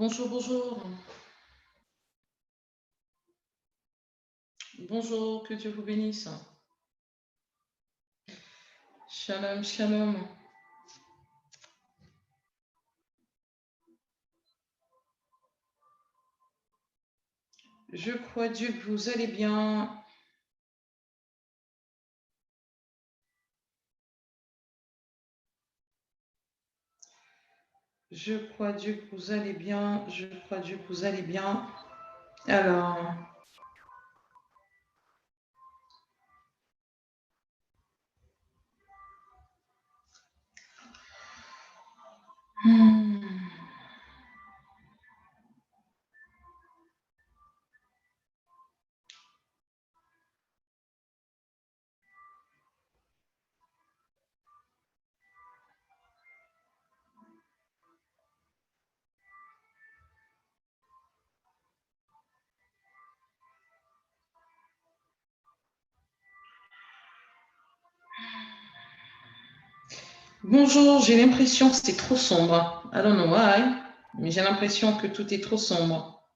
Bonjour, bonjour. Bonjour, que Dieu vous bénisse. Shalom, shalom. Je crois Dieu que vous allez bien. Je crois Dieu que vous allez bien. Je crois Dieu que vous allez bien. Alors, bonjour, j'ai l'impression que c'est trop sombre. I don't know why, mais j'ai l'impression que tout est trop sombre.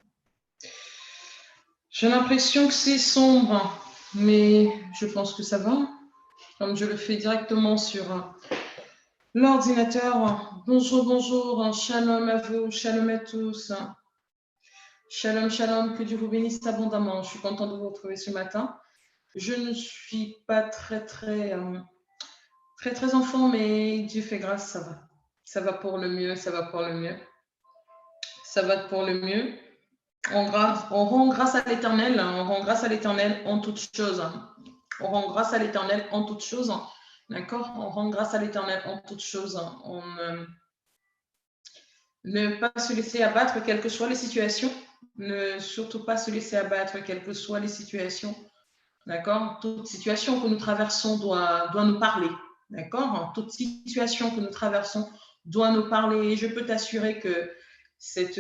J'ai l'impression que c'est sombre, mais je pense que ça va. Comme je le fais directement sur l'ordinateur. Bonjour, bonjour, shalom à vous, shalom à tous. Shalom, shalom, que Dieu vous bénisse abondamment. Je suis contente de vous retrouver ce matin. Je ne suis pas très en forme, mais Dieu fait grâce, ça va. Ça va pour le mieux, ça va pour le mieux. Ça va pour le mieux. On rend grâce à l'Éternel, on rend grâce à l'Éternel en toutes choses. On rend grâce à l'Éternel en toutes choses. D'accord? On rend grâce à l'Éternel en toutes choses. On ne pas se laisser abattre, quelles que soient les situations. Ne surtout pas se laisser abattre, quelles que soient les situations. D'accord? Toute situation que nous traversons doit nous parler. D'accord? Toute situation que nous traversons doit nous parler. Et je peux t'assurer que cette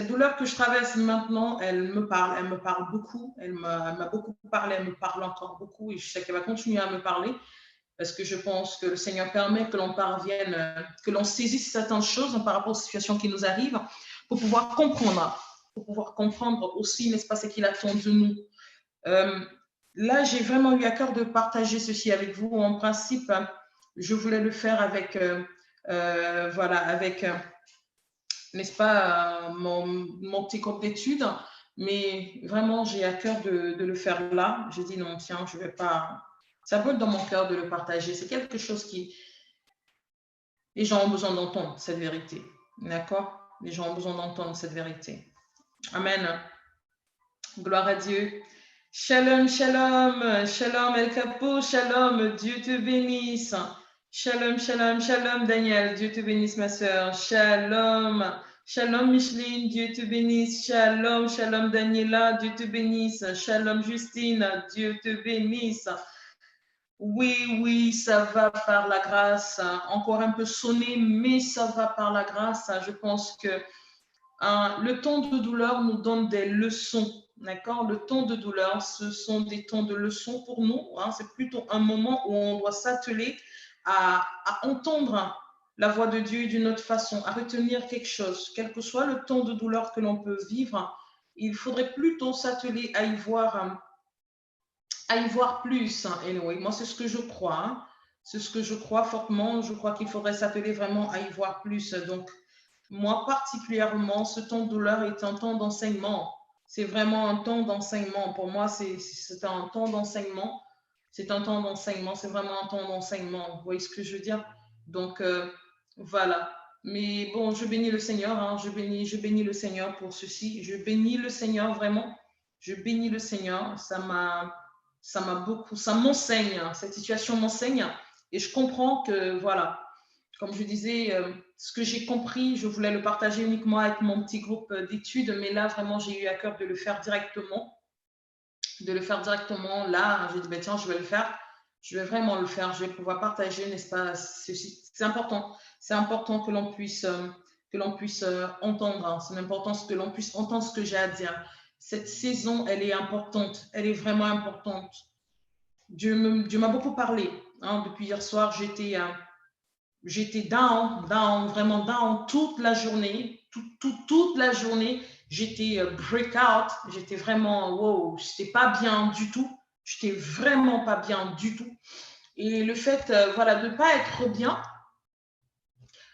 douleur que je traverse maintenant, elle me parle beaucoup. Elle m'a beaucoup parlé, elle me parle encore beaucoup et je sais qu'elle va continuer à me parler parce que je pense que le Seigneur permet que l'on parvienne, que l'on saisisse certaines choses par rapport aux situations qui nous arrivent pour pouvoir comprendre aussi, n'est-ce pas, ce qu'il attend de nous. Là, j'ai vraiment eu à cœur de partager ceci avec vous. En principe, je voulais le faire avec, n'est-ce pas, mon petit groupe d'études, mais vraiment, j'ai à cœur de le faire là. J'ai dit non, tiens, je ne vais pas. Ça brûle dans mon cœur de le partager. C'est quelque chose qui. Les gens ont besoin d'entendre cette vérité. D'accord? Les gens ont besoin d'entendre cette vérité. Amen. Gloire à Dieu. Shalom, shalom, shalom El Capo, shalom, Dieu te bénisse. Shalom, shalom, shalom Daniel, Dieu te bénisse ma soeur. Shalom, shalom Micheline, Dieu te bénisse. Shalom, shalom Daniela, Dieu te bénisse. Shalom Justine, Dieu te bénisse. Oui, ça va par la grâce. Encore un peu sonné, mais ça va par la grâce. Je pense que le temps de douleur nous donne des leçons. D'accord? Le temps de douleur, ce sont des temps de leçons pour nous. C'est plutôt un moment où on doit s'atteler à entendre la voix de Dieu d'une autre façon, à retenir quelque chose. Quel que soit le temps de douleur que l'on peut vivre, il faudrait plutôt s'atteler à y voir plus. Anyway, moi, c'est ce que je crois. Hein. C'est ce que je crois fortement. Je crois qu'il faudrait s'atteler vraiment à y voir plus. Donc, moi, particulièrement, ce temps de douleur est un temps d'enseignement. C'est vraiment un temps d'enseignement. Pour moi, c'est un temps d'enseignement. C'est un temps d'enseignement. C'est vraiment un temps d'enseignement. Vous voyez ce que je veux dire? Donc, voilà. Mais bon, je bénis le Seigneur. Hein. Je bénis le Seigneur pour ceci. Je bénis le Seigneur vraiment. Je bénis le Seigneur. Ça m'a beaucoup, ça m'enseigne. Cette situation m'enseigne. Et je comprends que, voilà, comme je disais, ce que j'ai compris, je voulais le partager uniquement avec mon petit groupe d'études, mais là, vraiment, j'ai eu à cœur de le faire directement. De le faire directement. Là, j'ai dit, ben, tiens, je vais le faire. Je vais vraiment le faire. Je vais pouvoir partager, n'est-ce pas? C'est important. C'est important que l'on puisse entendre. Hein. C'est important que l'on puisse entendre ce que j'ai à dire. Cette saison, elle est importante. Elle est vraiment importante. Dieu m'a beaucoup parlé. Hein. Depuis hier soir, j'étais down, vraiment down toute la journée. Toute la journée, j'étais breakout. J'étais vraiment, wow, j'étais pas bien du tout. J'étais vraiment pas bien du tout. Et le fait, voilà, de ne pas être bien,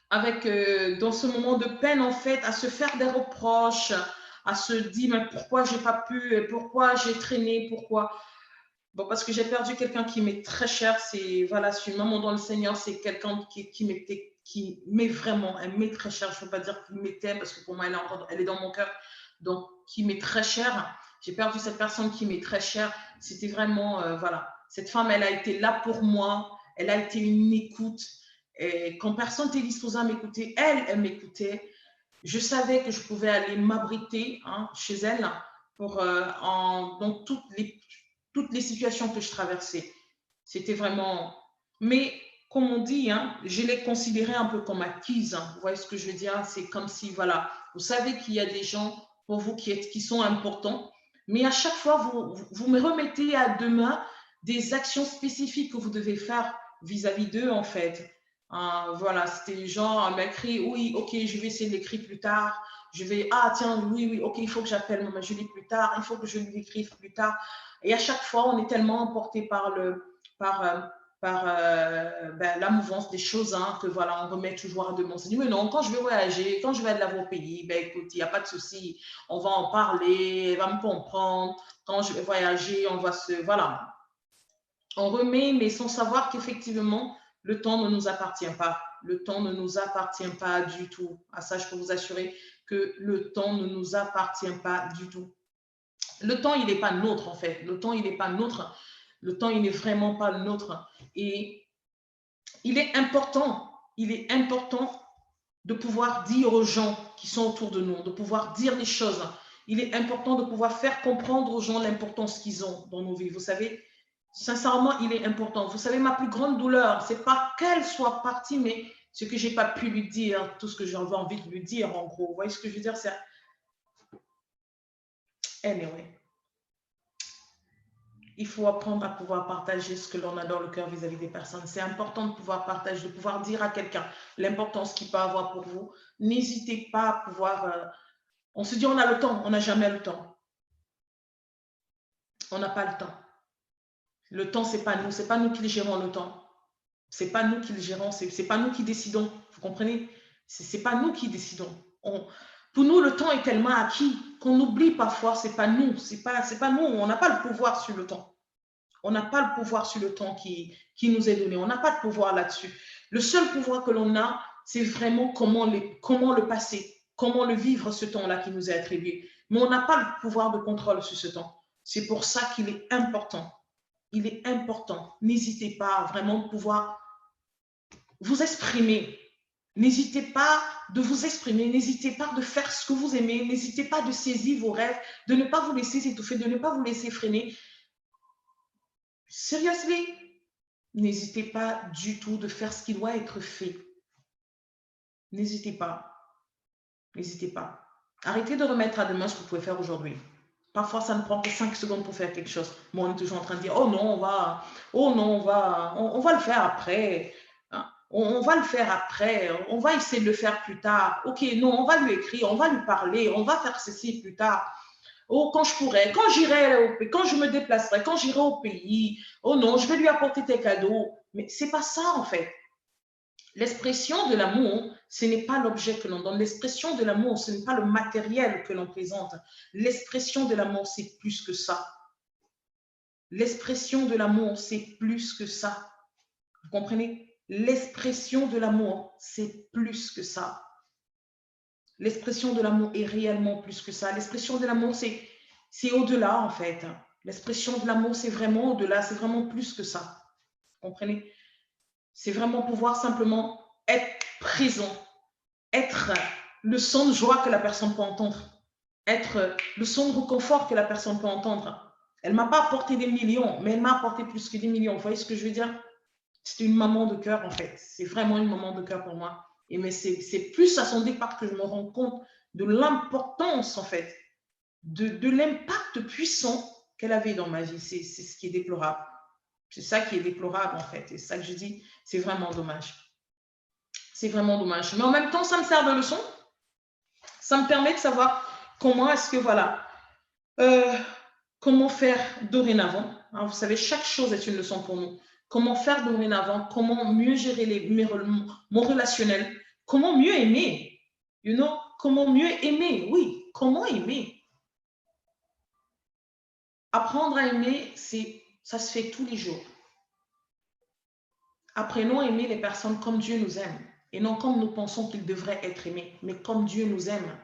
avec, dans ce moment de peine, en fait, à se faire des reproches, à se dire, mais pourquoi j'ai pas pu, pourquoi j'ai traîné, pourquoi. Bon, parce que j'ai perdu quelqu'un qui m'est très cher. C'est, voilà, je suis une maman dans le Seigneur. C'est quelqu'un qui m'est vraiment, elle m'est très chère. Je ne veux pas dire qu'il m'était, parce que pour moi, elle est dans mon cœur. Donc, qui m'est très chère. J'ai perdu cette personne qui m'est très chère. C'était vraiment, voilà. Cette femme, elle a été là pour moi. Elle a été une écoute. Et quand personne n'était disposé à m'écouter, elle m'écoutait. Je savais que je pouvais aller m'abriter hein, chez elle pour, dans toutes les situations que je traversais. C'était vraiment... Mais comme on dit, hein, je l'ai considéré un peu comme acquise. Hein. Vous voyez ce que je veux dire? C'est comme si, voilà, vous savez qu'il y a des gens pour vous qui sont importants, mais à chaque fois, vous me remettez à demain des actions spécifiques que vous devez faire vis-à-vis d'eux, en fait. Voilà, c'était genre, elle m'écrit, oui, ok, je vais essayer de l'écrire plus tard. Je vais, ah tiens, oui, ok, il faut que j'appelle Maman Julie plus tard, il faut que je lui écrive plus tard. Et à chaque fois, on est tellement emporté par la mouvance des choses hein, que voilà, on remet toujours à demander. On se dit, mais non, quand je vais voyager, quand je vais aller au pays, ben écoute, il n'y a pas de souci, on va en parler, elle va me comprendre. Quand je vais voyager, on va se, voilà. On remet, mais sans savoir qu'effectivement, le temps ne nous appartient pas. Le temps ne nous appartient pas du tout. À ça, je peux vous assurer que le temps ne nous appartient pas du tout. Le temps, il n'est pas nôtre, en fait. Le temps, il n'est pas nôtre. Le temps, il n'est vraiment pas le nôtre. Et il est important de pouvoir dire aux gens qui sont autour de nous, de pouvoir dire les choses. Il est important de pouvoir faire comprendre aux gens l'importance qu'ils ont dans nos vies. Vous savez, sincèrement, il est important. Vous savez, ma plus grande douleur, c'est pas qu'elle soit partie, mais ce que j'ai pas pu lui dire, tout ce que j'avais envie de lui dire, en gros. Vous voyez ce que je veux dire? C'est... Anyway. Il faut apprendre à pouvoir partager ce que l'on a dans le cœur vis-à-vis des personnes. C'est important de pouvoir partager, de pouvoir dire à quelqu'un l'importance qu'il peut avoir pour vous. N'hésitez pas à pouvoir... on se dit on a le temps, on n'a jamais le temps. On n'a pas le temps. Le temps, ce n'est pas nous. Ce n'est pas nous qui gérons le temps. Ce n'est pas nous qui le gérons. Ce n'est pas nous qui décidons. Vous comprenez? Ce n'est pas nous qui décidons. Pour nous, le temps est tellement acquis qu'on oublie parfois, ce n'est pas nous. C'est pas nous. On n'a pas le pouvoir sur le temps. On n'a pas le pouvoir sur le temps qui nous est donné. On n'a pas de pouvoir là-dessus. Le seul pouvoir que l'on a, c'est vraiment comment le passer, comment le vivre ce temps-là qui nous est attribué. Mais on n'a pas le pouvoir de contrôle sur ce temps. C'est pour ça qu'il est important. Il est important. N'hésitez pas à vraiment pouvoir vous exprimer. N'hésitez pas de vous exprimer. N'hésitez pas de faire ce que vous aimez. N'hésitez pas de saisir vos rêves, de ne pas vous laisser étouffer, de ne pas vous laisser freiner. Seriously, n'hésitez pas du tout de faire ce qui doit être fait. N'hésitez pas. N'hésitez pas. Arrêtez de remettre à demain ce que vous pouvez faire aujourd'hui. Parfois, ça ne prend que 5 secondes pour faire quelque chose. Moi, on est toujours en train de dire, oh non, on va le faire après. On va le faire après. On va essayer de le faire plus tard. Ok, non, on va lui écrire, on va lui parler, on va faire ceci plus tard. oh, quand je pourrais, quand j'irai, quand je me déplacerai, quand j'irai au pays, oh non, je vais lui apporter tes cadeaux. Mais c'est pas ça, en fait. L'expression de l'amour, ce n'est pas l'objet que l'on donne. L'expression de l'amour, ce n'est pas le matériel que l'on présente. L'expression de l'amour, c'est plus que ça. L'expression de l'amour, c'est plus que ça. Vous comprenez? L'expression de l'amour, c'est plus que ça. L'expression de l'amour est réellement plus que ça. L'expression de l'amour, c'est au-delà, en fait. L'expression de l'amour, c'est vraiment au-delà, c'est vraiment plus que ça. Vous comprenez? C'est vraiment pouvoir simplement être présent, être le son de joie que la personne peut entendre, être le son de réconfort que la personne peut entendre. Elle ne m'a pas apporté des millions, mais elle m'a apporté plus que des millions. Vous voyez ce que je veux dire? C'est une maman de cœur, en fait. C'est vraiment une maman de cœur pour moi. Et mais c'est plus à son départ que je me rends compte de l'importance, en fait, de l'impact puissant qu'elle avait dans ma vie. C'est ce qui est déplorable. C'est ça qui est déplorable, en fait. Et c'est ça que je dis, c'est vraiment dommage. C'est vraiment dommage. Mais en même temps, ça me sert de leçon. Ça me permet de savoir comment est-ce que, voilà, comment faire dorénavant. Hein, vous savez, chaque chose est une leçon pour nous. Comment faire dorénavant, comment mieux gérer mon relationnel, comment mieux aimer. You know, comment mieux aimer, oui, comment aimer. Apprendre à aimer, ça se fait tous les jours. Apprenons à aimer les personnes comme Dieu nous aime et non comme nous pensons qu'ils devraient être aimés, mais comme Dieu nous aime.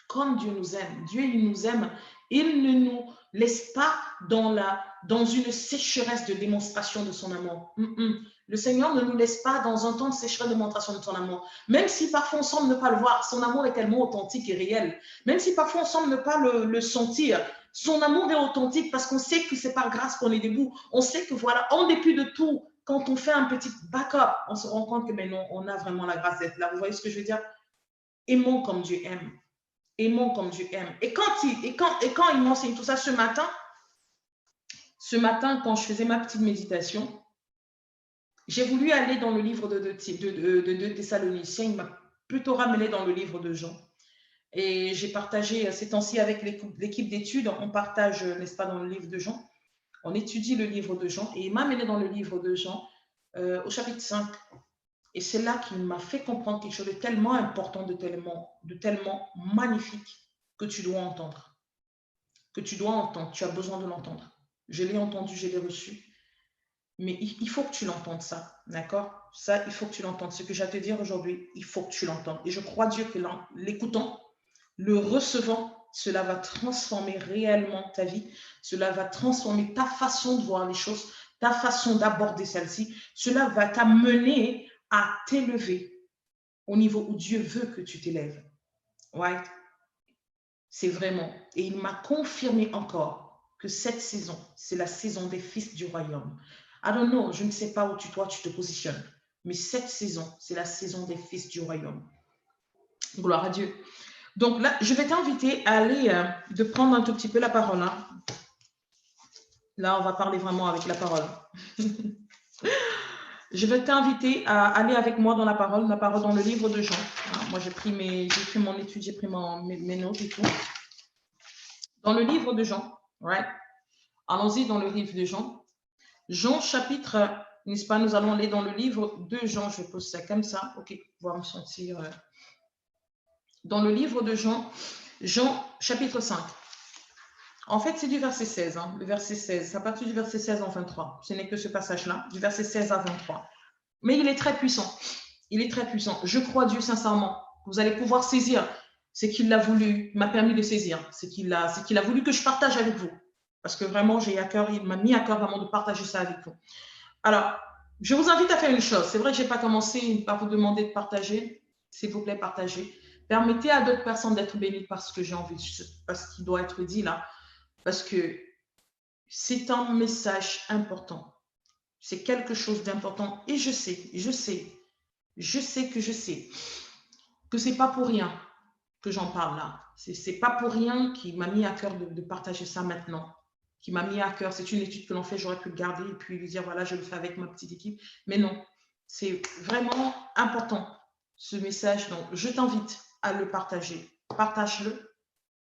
Comme Dieu nous aime. Dieu, il nous aime. Il ne nous laisse pas dans une sécheresse de démonstration de son amour. Le Seigneur ne nous laisse pas dans un temps de sécheresse de démonstration de son amour. Même si parfois on semble ne pas le voir, son amour est tellement authentique et réel. Même si parfois on semble ne pas le sentir, son amour est authentique parce qu'on sait que c'est par grâce qu'on est debout. On sait que voilà, en dépit de tout, quand on fait un petit backup, on se rend compte que mais non, on a vraiment la grâce d'être là. Vous voyez ce que je veux dire? Aimons comme Dieu aime. Aimons comme Dieu aime. Et quand il m'enseigne tout ça ce matin, quand je faisais ma petite méditation, j'ai voulu aller dans le livre de Thessaloniciens. Il m'a plutôt ramené dans le livre de Jean. Et j'ai partagé ces temps-ci avec l'équipe d'études. On partage, n'est-ce pas, dans le livre de Jean. On étudie le livre de Jean. Et il m'a amené dans le livre de Jean, au chapitre 5. Et c'est là qu'il m'a fait comprendre quelque chose de tellement important, de tellement magnifique que tu dois entendre. Que tu dois entendre. Tu as besoin de l'entendre. Je l'ai entendu, je l'ai reçu. Mais il faut que tu l'entendes, ça. D'accord? Ça, il faut que tu l'entendes. Ce que j'ai à te dire aujourd'hui, il faut que tu l'entendes. Et je crois Dieu que l'écoutant, le recevant, cela va transformer réellement ta vie. Cela va transformer ta façon de voir les choses, ta façon d'aborder celle-ci. Cela va t'amener à t'élever au niveau où Dieu veut que tu t'élèves. Ouais. C'est vraiment. Et il m'a confirmé encore que cette saison, c'est la saison des fils du royaume. I don't know, je ne sais pas où toi tu te positionnes, mais cette saison, c'est la saison des fils du royaume. Gloire à Dieu. Donc là, je vais t'inviter à aller, de prendre un tout petit peu la parole. Hein. Là, on va parler vraiment avec la parole. Je vais t'inviter à aller avec moi dans la parole dans le livre de Jean. Moi, j'ai pris mon étude, j'ai pris mes notes et tout. Dans le livre de Jean, right? Allons-y dans le livre de Jean. Jean chapitre, n'est-ce pas, nous allons aller dans le livre de Jean. Je vais poser ça comme ça, ok, pouvoir me sentir. Dans le livre de Jean, Jean chapitre 5. En fait, c'est du verset 16, hein, le verset 16. À partir du verset 16 en 23. Ce n'est que ce passage-là, du verset 16 à 23. Mais il est très puissant. Il est très puissant. Je crois Dieu sincèrement. Vous allez pouvoir saisir ce qu'il a voulu, m'a permis de saisir, ce qu'il a voulu que je partage avec vous. Parce que vraiment, j'ai à cœur, il m'a mis à cœur vraiment de partager ça avec vous. Alors, je vous invite à faire une chose. C'est vrai que je n'ai pas commencé par vous demander de partager. S'il vous plaît, partagez. Permettez à d'autres personnes d'être bénies parce que j'ai envie, parce qu'il doit être dit là. Parce que c'est un message important. C'est quelque chose d'important. Et je sais que ce n'est pas pour rien que j'en parle là. Ce n'est pas pour rien qu'il m'a mis à cœur de partager ça maintenant. Qui m'a mis à cœur. C'est une étude que l'on fait, j'aurais pu le garder et puis lui dire, voilà, je le fais avec ma petite équipe. Mais non, c'est vraiment important, ce message. Donc, je t'invite à le partager. Partage-le.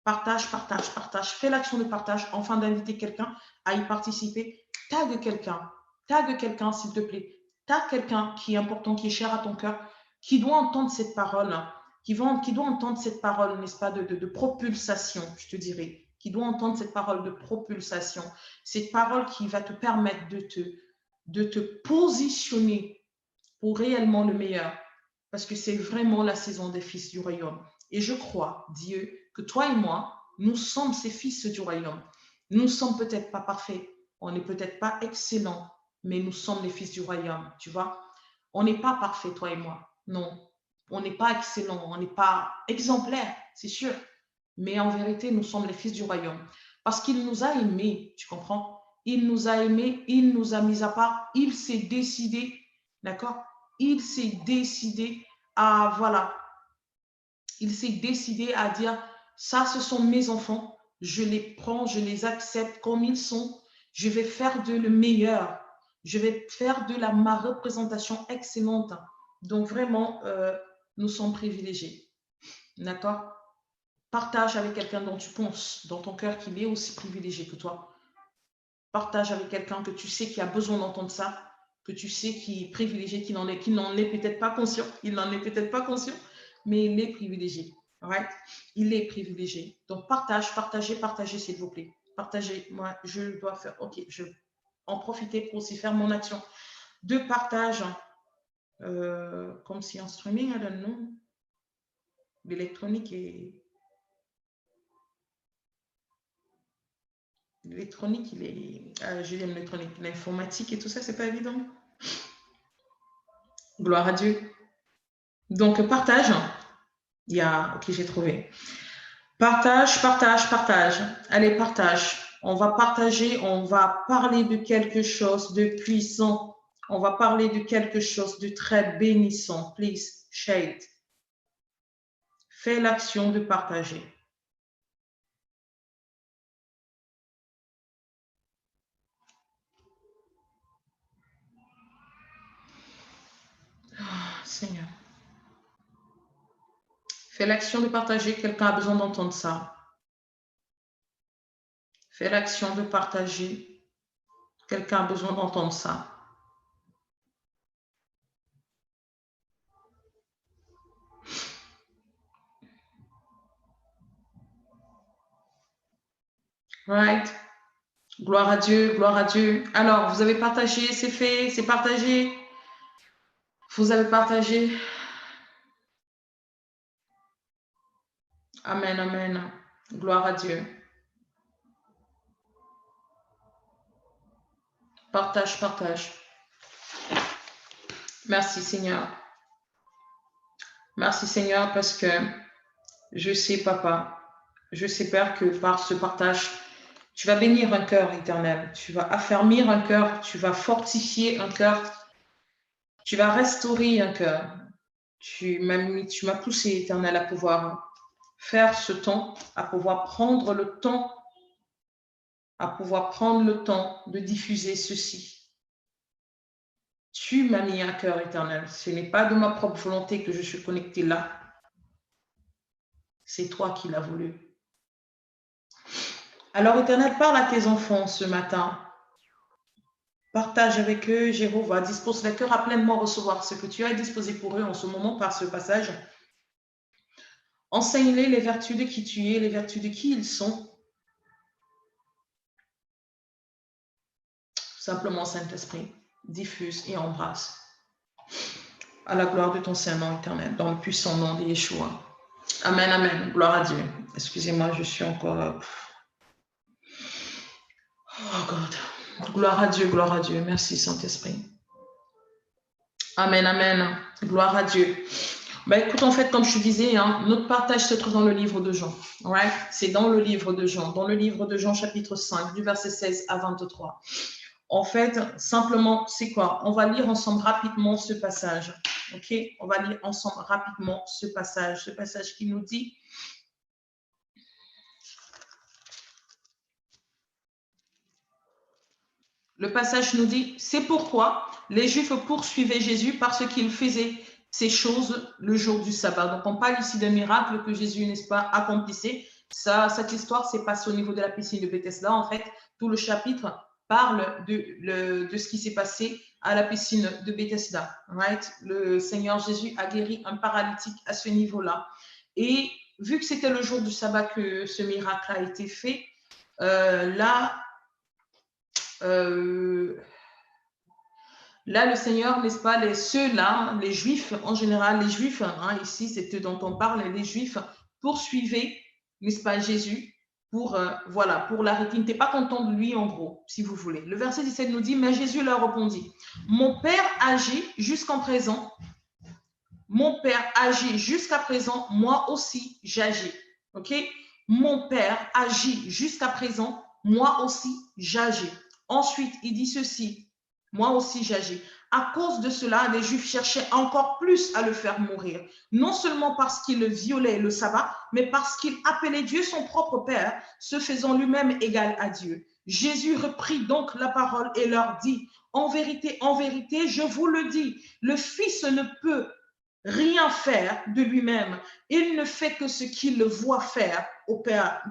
Partage, partage, partage. Fais l'action de partage afin d'inviter quelqu'un à y participer. Tag quelqu'un, s'il te plaît. Tag quelqu'un qui est important, qui est cher à ton cœur, qui doit entendre cette parole, qui doit entendre cette parole, n'est-ce pas, de propulsation, je te dirais, qui doit entendre cette parole de propulsation, cette parole qui va te permettre de te positionner pour réellement le meilleur, parce que c'est vraiment la saison des fils du royaume. Et je crois, Dieu, que toi et moi, nous sommes ces fils du royaume. Nous ne sommes peut-être pas parfaits, on n'est peut-être pas excellents, mais nous sommes les fils du royaume, tu vois. On n'est pas parfait, toi et moi. Non, on n'est pas excellent, on n'est pas exemplaire, c'est sûr. Mais en vérité, nous sommes les fils du royaume. Parce qu'il nous a aimés, tu comprends? Il nous a aimés, il nous a mis à part, il s'est décidé, d'accord? Il s'est décidé à, voilà, il s'est décidé à dire, ça, ce sont mes enfants, je les prends, je les accepte comme ils sont, je vais faire de le meilleur, je vais faire de ma représentation excellente. Donc vraiment, nous sommes privilégiés, d'accord? Partage avec quelqu'un dont tu penses, dans ton cœur, qu'il est aussi privilégié que toi. Partage avec quelqu'un que tu sais qui a besoin d'entendre ça, que tu sais qui est privilégié, qui n'en est peut-être pas conscient, il n'en est peut-être pas conscient, mais il est privilégié. Right? Il est privilégié. Donc, partagez, s'il vous plaît. Partagez. Moi, je dois faire, ok, je vais en profiter pour aussi faire mon action de partage, comme si en streaming, I don't know, l'électronique et l'électronique, il est, je dis l'électronique, l'informatique et tout ça, c'est pas évident. Gloire à Dieu. Donc, partage. Il y a, ok, j'ai trouvé. Partage, partage, partage. Allez, partage. On va partager, on va parler de quelque chose de puissant. On va parler de quelque chose de très bénissant. Please, share it. Fais l'action de partager. Oh, Seigneur. Fais l'action de partager. Quelqu'un a besoin d'entendre ça. Fais l'action de partager. Quelqu'un a besoin d'entendre ça. Right? Gloire à Dieu, gloire à Dieu. Alors, vous avez partagé, c'est fait, c'est partagé. Vous avez partagé. Amen, amen. Gloire à Dieu. Partage, partage. Merci Seigneur. Merci Seigneur parce que je sais, Papa, je sais, Père, que par ce partage, tu vas bénir un cœur éternel. Tu vas affermir un cœur. Tu vas fortifier un cœur. Tu vas restaurer un cœur. Tu m'as poussé, éternel, à pouvoir faire ce temps, à pouvoir prendre le temps de diffuser ceci. Tu m'as mis un cœur éternel. Ce n'est pas de ma propre volonté que je suis connecté là. C'est toi qui l'as voulu. Alors, éternel, parle à tes enfants ce matin. Partage avec eux, Jéhovah. Dispose les cœurs à pleinement recevoir ce que tu as disposé pour eux en ce moment par ce passage. Enseigne-les les vertus de qui tu es, les vertus de qui ils sont. Simplement, Saint-Esprit, diffuse et embrasse. À la gloire de ton Saint-Nom éternel, dans le puissant nom de Yeshua. Amen, amen. Gloire à Dieu. Excusez-moi, je suis encore... Oh God. Gloire à Dieu, gloire à Dieu. Merci, Saint-Esprit. Amen, amen. Gloire à Dieu. Ben, écoute, en fait, comme je te disais, hein, notre partage se trouve dans le livre de Jean. Right? C'est dans le livre de Jean. Dans le livre de Jean, chapitre 5, du verset 16 à 23. En fait, simplement, c'est quoi? On va lire ensemble rapidement ce passage. OK? On va lire ensemble rapidement ce passage qui nous dit... Le passage nous dit, c'est pourquoi les Juifs poursuivaient Jésus parce qu'il faisait ces choses le jour du sabbat. Donc, on parle ici d'un miracle que Jésus, n'est-ce pas, accomplissait. Cette histoire s'est passée au niveau de la piscine de Bethesda. En fait, tout le chapitre parle de ce qui s'est passé à la piscine de Bethesda. Right? Le Seigneur Jésus a guéri un paralytique à ce niveau-là. Et vu que c'était le jour du sabbat que ce miracle a été fait, là, le Seigneur, n'est-ce pas, ceux-là, les Juifs, en général, les Juifs, hein, ici, c'est eux dont on parle, les Juifs poursuivaient, n'est-ce pas, Jésus pour, voilà, pour l'arrêter. Ils n'étaient pas contents de lui, en gros, si vous voulez. Le verset 17 nous dit, mais Jésus leur répondit, mon Père agit jusqu'en présent, mon Père agit jusqu'à présent, moi aussi j'agis. OK? Mon Père agit jusqu'à présent, moi aussi j'agis. Ensuite, il dit ceci, moi aussi j'agis. À cause de cela, les Juifs cherchaient encore plus à le faire mourir. Non seulement parce qu'il violait le sabbat, mais parce qu'il appelait Dieu son propre Père, se faisant lui-même égal à Dieu. Jésus reprit donc la parole et leur dit, en vérité, je vous le dis, le Fils ne peut rien faire de lui-même. Il ne fait que ce qu'il voit faire au Père.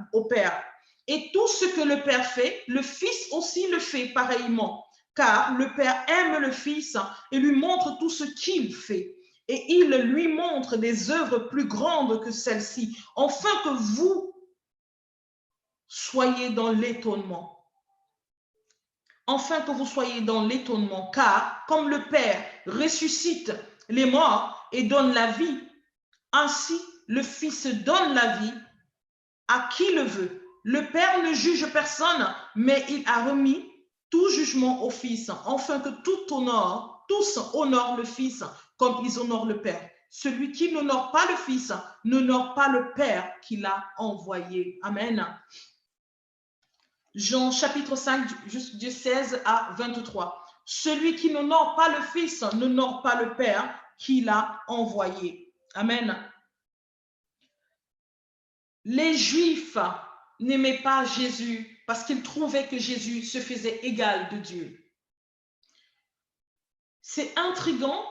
Et tout ce que le Père fait, le Fils aussi le fait pareillement. Car le Père aime le Fils et lui montre tout ce qu'il fait. Et il lui montre des œuvres plus grandes que celles-ci, afin que vous soyez dans l'étonnement. Enfin que vous soyez dans l'étonnement, car comme le Père ressuscite les morts et donne la vie, ainsi le Fils donne la vie à qui le veut. Le Père ne juge personne, mais il a remis tout jugement au Fils, afin que tous honorent le Fils comme ils honorent le Père. Celui qui n'honore pas le Fils n'honore pas le Père qui l'a envoyé. Amen. Jean chapitre 5, du 16 à 23. Celui qui n'honore pas le Fils n'honore pas le Père qui l'a envoyé. Amen. Les Juifs n'aimaient pas Jésus parce qu'ils trouvaient que Jésus se faisait égal de Dieu. C'est intriguant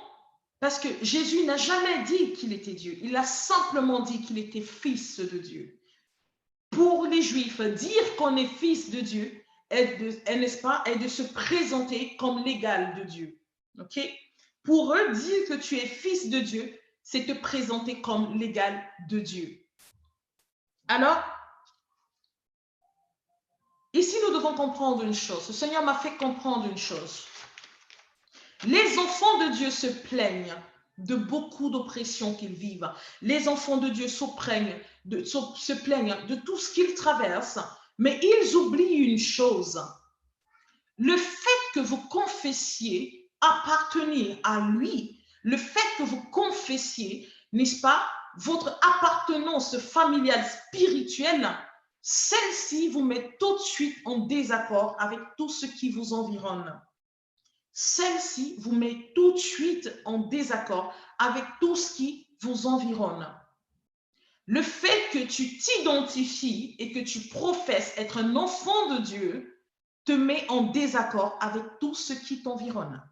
parce que Jésus n'a jamais dit qu'il était Dieu. Il a simplement dit qu'il était fils de Dieu. Pour les Juifs, dire qu'on est fils de Dieu n'est-ce pas, est de se présenter comme l'égal de Dieu. OK? Pour eux, dire que tu es fils de Dieu, c'est te présenter comme l'égal de Dieu. Alors, ici, nous devons comprendre une chose. Le Seigneur m'a fait comprendre une chose. Les enfants de Dieu se plaignent de beaucoup d'oppressions qu'ils vivent. Les enfants de Dieu se plaignent de tout ce qu'ils traversent, mais ils oublient une chose. Le fait que vous confessiez appartenir à lui, le fait que vous confessiez, n'est-ce pas, votre appartenance familiale spirituelle, celle-ci vous met tout de suite en désaccord avec tout ce qui vous environne. Celle-ci vous met tout de suite en désaccord avec tout ce qui vous environne. Le fait que tu t'identifies et que tu professes être un enfant de Dieu te met en désaccord avec tout ce qui t'environne.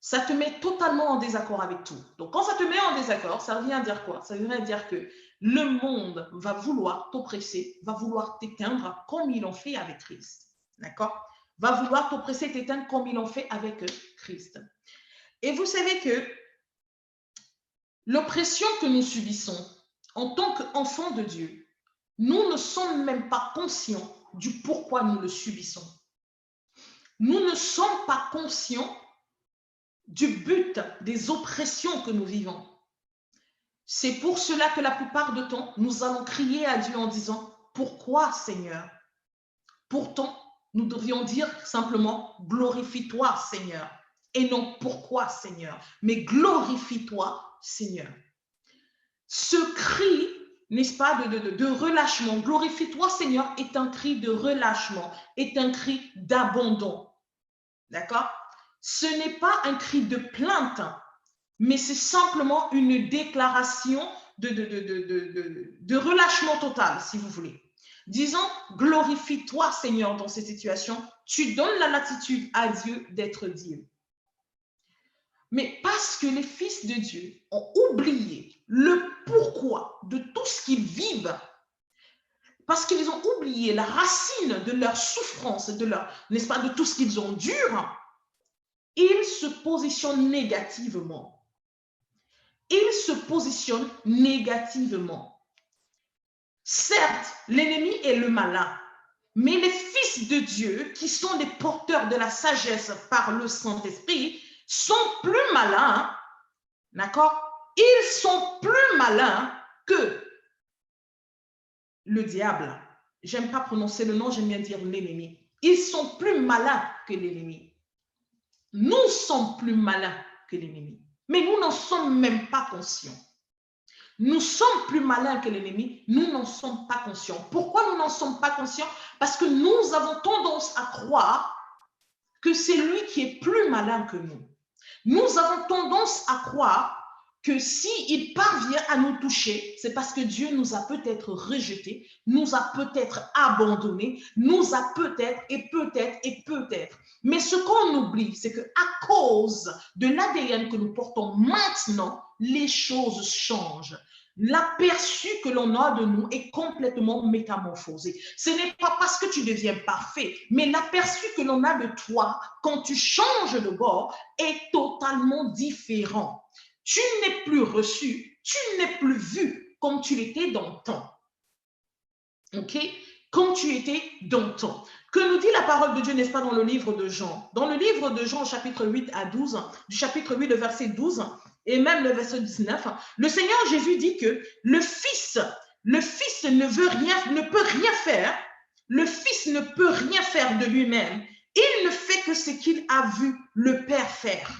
Ça te met totalement en désaccord avec tout. Donc, quand ça te met en désaccord, ça revient à dire quoi? Ça revient à dire que le monde va vouloir t'oppresser, va vouloir t'éteindre comme il en fait avec Christ. D'accord? Va vouloir t'oppresser, t'éteindre comme il en fait avec Christ. Et vous savez que l'oppression que nous subissons en tant qu'enfants de Dieu, nous ne sommes même pas conscients du pourquoi nous le subissons. Nous ne sommes pas conscients du but des oppressions que nous vivons. C'est pour cela que la plupart du temps, nous allons crier à Dieu en disant « Pourquoi, Seigneur ?» Pourtant, nous devrions dire simplement « Glorifie-toi, Seigneur » et non « Pourquoi, Seigneur ?» mais « Glorifie-toi, Seigneur ». Ce cri, n'est-ce pas, de relâchement, « Glorifie-toi, Seigneur » est un cri de relâchement, est un cri d'abandon. D'accord? Ce n'est pas un cri de plainte, mais c'est simplement une déclaration de relâchement total, si vous voulez. Disons, glorifie-toi, Seigneur, dans cette situation. Tu donnes la latitude à Dieu d'être Dieu. Mais parce que les fils de Dieu ont oublié le pourquoi de tout ce qu'ils vivent, parce qu'ils ont oublié la racine de leur souffrance, de leur, n'est-ce pas, de tout ce qu'ils endurent, ils se positionnent négativement. Ils se positionnent négativement. Certes, l'ennemi est le malin, mais les fils de Dieu, qui sont des porteurs de la sagesse par le Saint-Esprit, sont plus malins, d'accord? Ils sont plus malins que le diable. J'aime pas prononcer le nom, j'aime bien dire l'ennemi. Ils sont plus malins que l'ennemi. Nous sommes plus malins que l'ennemi, mais nous n'en sommes même pas conscients. Nous sommes plus malins que l'ennemi, nous n'en sommes pas conscients. Pourquoi nous n'en sommes pas conscients? Parce que nous avons tendance à croire que c'est lui qui est plus malin que nous. Nous avons tendance à croire que s'il parvient à nous toucher, c'est parce que Dieu nous a peut-être rejetés, nous a peut-être abandonnés, nous a peut-être et peut-être et peut-être. Mais ce qu'on oublie, c'est qu'à cause de l'ADN que nous portons maintenant, les choses changent. L'aperçu que l'on a de nous est complètement métamorphosé. Ce n'est pas parce que tu deviens parfait, mais l'aperçu que l'on a de toi quand tu changes de bord est totalement différent. Tu n'es plus reçu, tu n'es plus vu comme tu l'étais dans le temps. OK? Comme tu étais dans le temps. Que nous dit la parole de Dieu, n'est-ce pas, dans le livre de Jean? Dans le livre de Jean, chapitre 8 à 12, du chapitre 8, le verset 12, et même le verset 19, le Seigneur Jésus dit que le Fils ne peut rien faire, le Fils ne peut rien faire de lui-même, il ne fait que ce qu'il a vu le Père faire.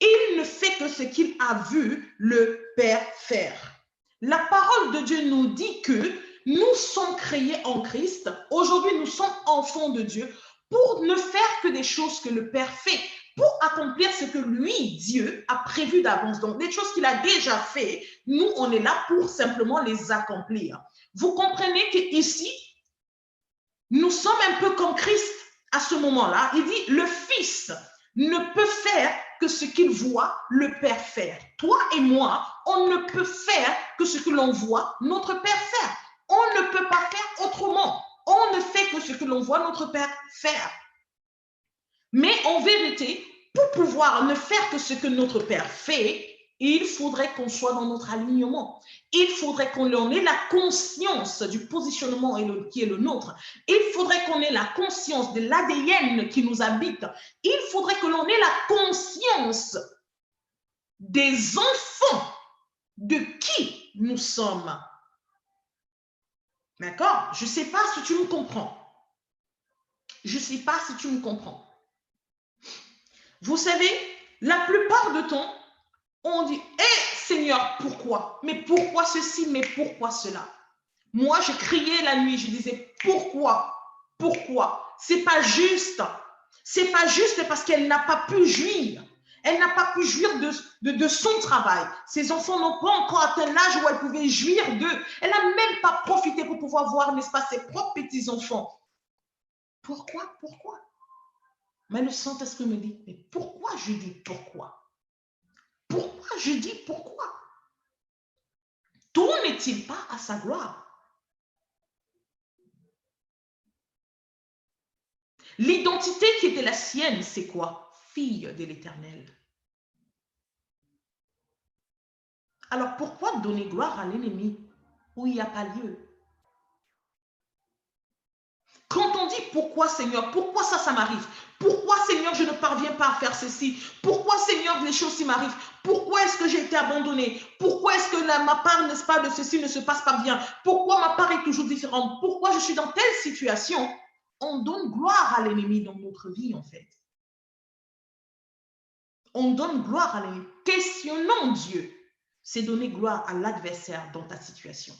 Il ne fait que ce qu'il a vu le Père faire. La parole de Dieu nous dit que nous sommes créés en Christ. Aujourd'hui, nous sommes enfants de Dieu pour ne faire que des choses que le Père fait, pour accomplir ce que lui, Dieu, a prévu d'avance. Donc, des choses qu'il a déjà fait, nous, on est là pour simplement les accomplir. Vous comprenez qu'ici, nous sommes un peu comme Christ à ce moment-là. Il dit, le Fils ne peut faire que ce qu'il voit le Père faire. Toi et moi, on ne peut faire que ce que l'on voit notre Père faire. On ne peut pas faire autrement. On ne fait que ce que l'on voit notre Père faire. Mais en vérité, pour pouvoir ne faire que ce que notre Père fait, il faudrait qu'on soit dans notre alignement. Il faudrait qu'on ait la conscience du positionnement qui est le nôtre. Il faudrait qu'on ait la conscience de l'ADN qui nous habite. Il faudrait que l'on ait la conscience des enfants de qui nous sommes. D'accord? Je ne sais pas si tu me comprends. Je ne sais pas si tu me comprends. Vous savez, la plupart du temps, on dit, hé Seigneur, pourquoi? Mais pourquoi ceci? Mais pourquoi cela? Moi, je criais la nuit, je disais, pourquoi? Pourquoi? C'est pas juste. C'est pas juste parce qu'elle n'a pas pu jouir. Elle n'a pas pu jouir de son travail. Ses enfants n'ont pas encore atteint l'âge où elle pouvait jouir d'eux. Elle n'a même pas profité pour pouvoir voir, n'est-ce pas, ses propres petits-enfants. Pourquoi? Pourquoi? Mais le Saint-Esprit me dit, mais pourquoi je dis pourquoi? Pourquoi je dis pourquoi? Tout n'est-il pas à sa gloire? L'identité qui était la sienne, c'est quoi? Fille de l'Éternel. Alors pourquoi donner gloire à l'ennemi où il n'y a pas lieu? Quand on dit pourquoi Seigneur, pourquoi ça m'arrive? Pourquoi Seigneur je ne parviens pas à faire ceci? Pourquoi Seigneur les choses m'arrivent? Pourquoi est-ce que j'ai été abandonné? Pourquoi est-ce que ma part, n'est-ce pas, de ceci ne se passe pas bien? Pourquoi ma part est toujours différente? Pourquoi je suis dans telle situation? On donne gloire à l'ennemi dans notre vie en fait. On donne gloire à l'ennemi. Questionnons Dieu, c'est donner gloire à l'adversaire dans ta situation.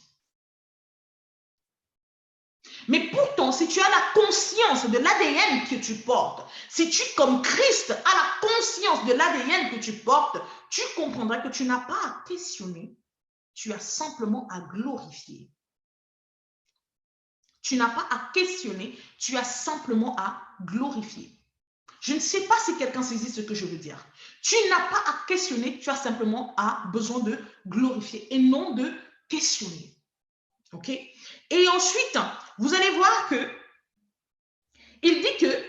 Mais pourtant, si tu as la conscience de l'ADN que tu portes, si tu, comme Christ, as la conscience de l'ADN que tu portes, tu comprendras que tu n'as pas à questionner, tu as simplement à glorifier. Tu n'as pas à questionner, tu as simplement à glorifier. Je ne sais pas si quelqu'un saisit ce que je veux dire. Tu n'as pas à questionner, tu as simplement besoin de glorifier et non de questionner. OK? Et ensuite, vous allez voir que il dit que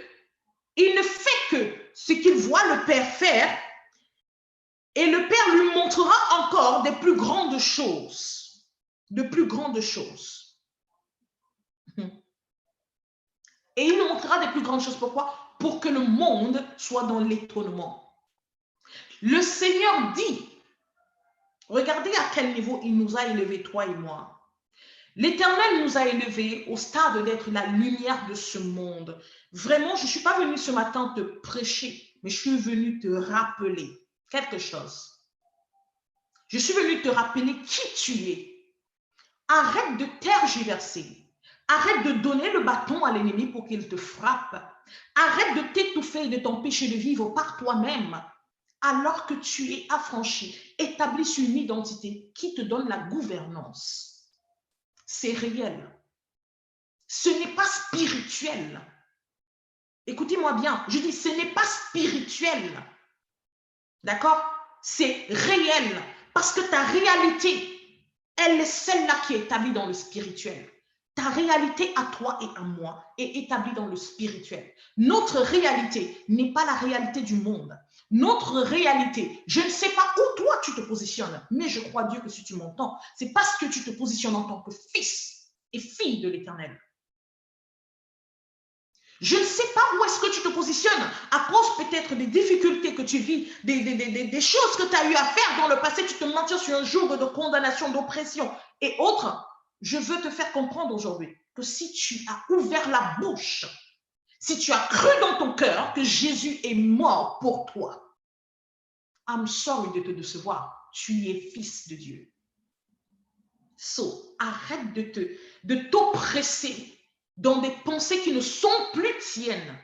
il ne fait que ce qu'il voit le Père faire et le Père lui montrera encore des plus grandes choses. De plus grandes choses. Et il nous montrera des plus grandes choses. Pourquoi? Pour que le monde soit dans l'étonnement. Le Seigneur dit, regardez à quel niveau il nous a élevés, toi et moi. L'Éternel nous a élevés au stade d'être la lumière de ce monde. Vraiment, je ne suis pas venue ce matin te prêcher, mais je suis venue te rappeler quelque chose. Je suis venue te rappeler qui tu es. Arrête de tergiverser. Arrête de donner le bâton à l'ennemi pour qu'il te frappe. Arrête de t'étouffer et de t'empêcher de vivre par toi-même alors que tu es affranchi, établi sur une identité qui te donne la gouvernance. C'est réel. Ce n'est pas spirituel. Écoutez-moi bien, je dis ce n'est pas spirituel. D'accord? C'est réel. Parce que ta réalité, elle est celle-là qui est établie dans le spirituel. Ta réalité à toi et à moi est établie dans le spirituel. Notre réalité n'est pas la réalité du monde. Notre réalité, je ne sais pas où toi tu te positionnes, mais je crois Dieu que si tu m'entends, c'est parce que tu te positionnes en tant que fils et fille de l'Éternel. Je ne sais pas où est-ce que tu te positionnes à cause peut-être des difficultés que tu vis, des choses que tu as eu à faire dans le passé, tu te maintiens sur un joug de condamnation, d'oppression et autres. Je veux te faire comprendre aujourd'hui que si tu as ouvert la bouche, si tu as cru dans ton cœur que Jésus est mort pour toi, I'm sorry de te décevoir, tu es fils de Dieu. So, arrête de t'oppresser dans des pensées qui ne sont plus tiennes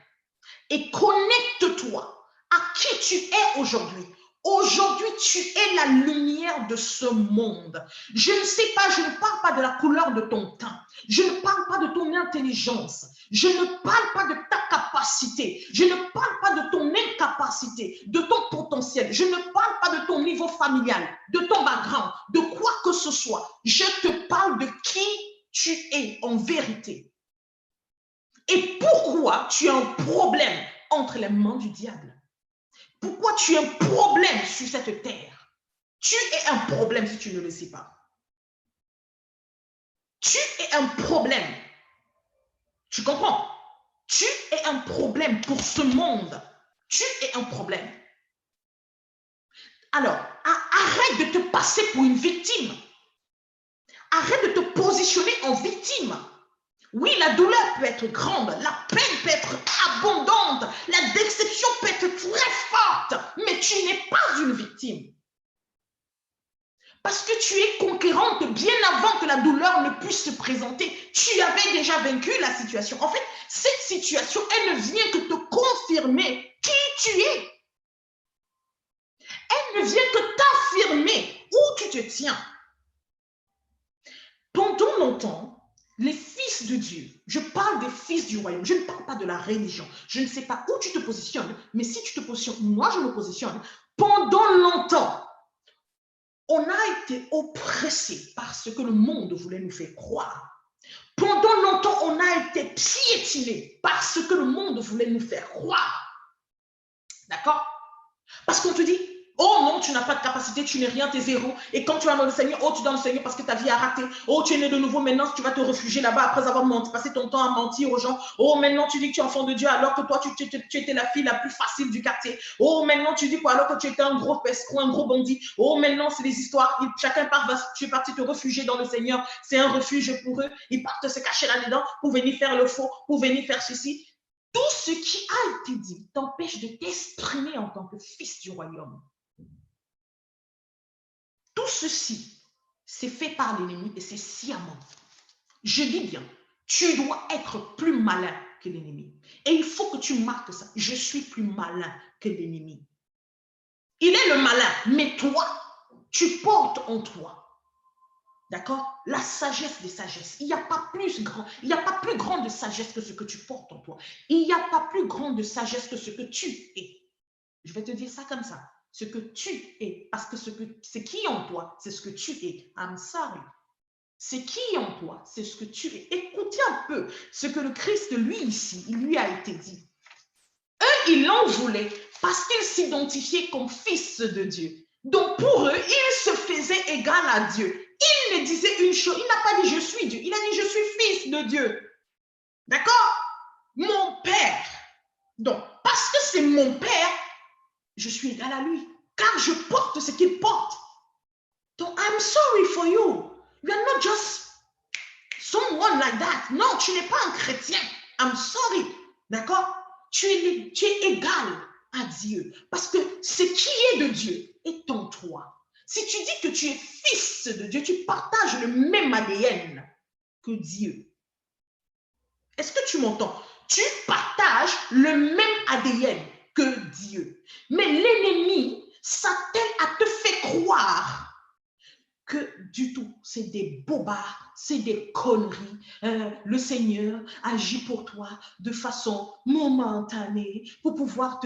et connecte-toi à qui tu es aujourd'hui. Aujourd'hui, tu es la lumière de ce monde. Je ne sais pas, je ne parle pas de la couleur de ton teint. Je ne parle pas de ton intelligence. Je ne parle pas de ta capacité. Je ne parle pas de ton incapacité, de ton potentiel. Je ne parle pas de ton niveau familial, de ton background, de quoi que ce soit. Je te parle de qui tu es en vérité. Et pourquoi tu as un problème entre les mains du diable? Pourquoi tu as un problème sur cette terre? Tu es un problème si tu ne le sais pas. Tu es un problème. Tu comprends? Tu es un problème pour ce monde. Tu es un problème. Alors, arrête de te passer pour une victime. Arrête de te positionner en victime. Oui, la douleur peut être grande, la peine peut être abondante, la déception peut être très forte, mais tu n'es pas une victime. Parce que tu es conquérante bien avant que la douleur ne puisse se présenter. Tu avais déjà vaincu la situation. En fait, cette situation, elle ne vient que te confirmer qui tu es. Elle ne vient que t'affirmer où tu te tiens. Pendant longtemps, les fils de Dieu, je parle des fils du royaume, je ne parle pas de la religion. Je ne sais pas où tu te positionnes, mais si tu te positionnes, moi je me positionne. Pendant longtemps, on a été oppressé par ce que le monde voulait nous faire croire. Pendant longtemps, on a été piétiné par ce que le monde voulait nous faire croire. D'accord? Parce qu'on te dit, oh non, tu n'as pas de capacité, tu n'es rien, tu es zéro. Et quand tu vas dans le Seigneur, oh, tu es dans le Seigneur parce que ta vie a raté. Oh, tu es né de nouveau, maintenant tu vas te réfugier là-bas après avoir passé ton temps à mentir aux gens. Oh, maintenant tu dis que tu es enfant de Dieu alors que toi, tu étais la fille la plus facile du quartier. Oh, maintenant tu dis quoi alors que tu étais un gros escroc, un gros bandit. Oh, maintenant c'est des histoires. Chacun part, tu es parti te réfugier dans le Seigneur. C'est un refuge pour eux. Ils partent se cacher là-dedans pour venir faire le faux, pour venir faire ceci. Tout ce qui a été dit t'empêche de t'exprimer en tant que fils du royaume. Tout ceci, c'est fait par l'ennemi et c'est sciemment. Je dis bien, tu dois être plus malin que l'ennemi. Et il faut que tu marques ça. Je suis plus malin que l'ennemi. Il est le malin, mais toi, tu portes en toi. D'accord? La sagesse des sagesses. Il n'y a pas plus grand, il n'y a pas plus grande sagesse que ce que tu portes en toi. Il n'y a pas plus grande sagesse que ce que tu es. Je vais te dire ça comme ça. Ce que tu es, parce que ce qui est en toi, c'est ce que tu es. I'm sorry. C'est qui en toi? C'est ce que tu es. Écoutez un peu ce que le Christ, lui, ici, il lui a été dit. Eux, ils l'en voulaient parce qu'ils s'identifiaient comme fils de Dieu. Donc, pour eux, il se faisait égal à Dieu. Il ne disait une chose, il n'a pas dit je suis Dieu, il a dit je suis fils de Dieu. D'accord? Mon Père. Donc, parce que c'est mon Père, je suis égal à lui, car je porte ce qu'il porte. Donc, I'm sorry for you. You are not just someone like that. Non, tu n'es pas un chrétien. I'm sorry. D'accord? Tu es égal à Dieu. Parce que ce qui est de Dieu est en toi. Si tu dis que tu es fils de Dieu, tu partages le même ADN que Dieu. Est-ce que tu m'entends? Tu partages le même ADN que Dieu. Mais l'ennemi s'attelle à te faire croire que du tout, c'est des bobards, c'est des conneries. Le Seigneur agit pour toi de façon momentanée pour pouvoir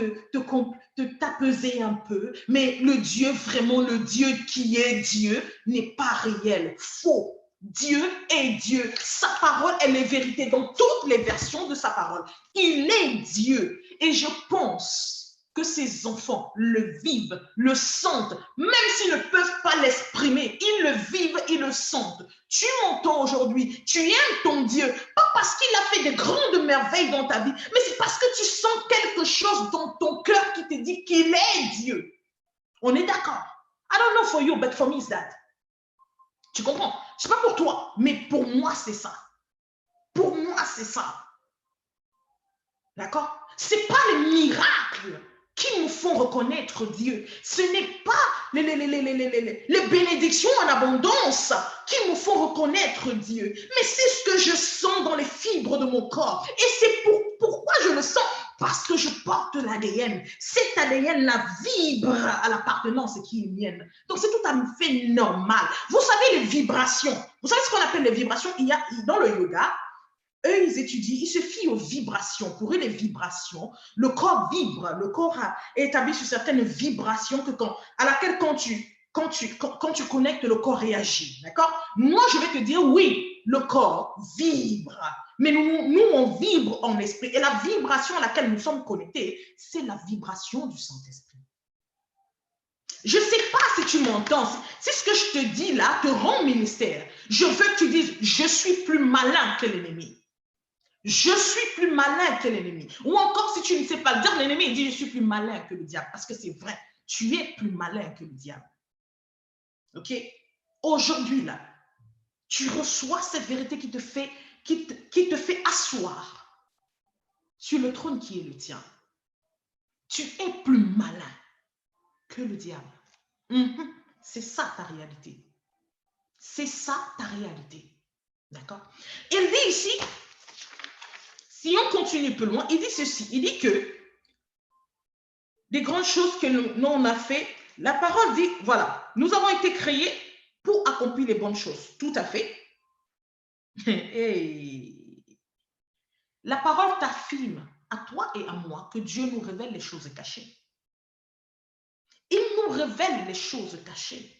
t'apaiser un peu. Mais le Dieu, vraiment le Dieu qui est Dieu, n'est pas réel, faux. Dieu est Dieu. Sa parole est la vérité dans toutes les versions de sa parole. Il est Dieu. Et je pense que ces enfants le vivent, le sentent, même s'ils ne peuvent pas l'exprimer, ils le vivent, ils le sentent. Tu m'entends aujourd'hui, tu aimes ton Dieu, pas parce qu'il a fait des grandes merveilles dans ta vie, mais c'est parce que tu sens quelque chose dans ton cœur qui te dit qu'il est Dieu. On est d'accord? I don't know for you, but for me it's that. Tu comprends? C'est pas pour toi, mais pour moi c'est ça. Pour moi c'est ça. D'accord? C'est pas les miracles qui nous font reconnaître Dieu. Ce n'est pas les bénédictions en abondance qui nous font reconnaître Dieu. Mais c'est ce que je sens dans les fibres de mon corps. Et c'est pourquoi je le sens. Parce que je porte l'ADN. Cet ADN-là vibre à l'appartenance qui est mienne. Donc c'est tout à fait normal. Vous savez les vibrations. Vous savez ce qu'on appelle les vibrations? Il y a dans le yoga, eux, ils étudient, ils se fient aux vibrations. Pour eux, les vibrations, le corps vibre. Le corps est établi sur certaines vibrations à laquelle quand tu connectes, le corps réagit. D'accord? Moi, je vais te dire, oui, le corps vibre. Mais nous, on vibre en esprit. Et la vibration à laquelle nous sommes connectés, c'est la vibration du Saint-Esprit. Je ne sais pas si tu m'entends. Si ce que je te dis là te rend ministère, je veux que tu dises, je suis plus malin que l'ennemi. Je suis plus malin que l'ennemi. Ou encore, si tu ne sais pas le dire, l'ennemi dit, je suis plus malin que le diable. Parce que c'est vrai, tu es plus malin que le diable. Ok? Aujourd'hui, là, tu reçois cette vérité qui te fait asseoir sur le trône qui est le tien. Tu es plus malin que le diable. C'est ça ta réalité. C'est ça ta réalité. D'accord? Il dit ici, si on continue plus loin, il dit ceci, il dit que des grandes choses que nous on a fait, la parole dit, voilà, nous avons été créés pour accomplir les bonnes choses. Tout à fait. Et la parole t'affirme à toi et à moi que Dieu nous révèle les choses cachées. Il nous révèle les choses cachées.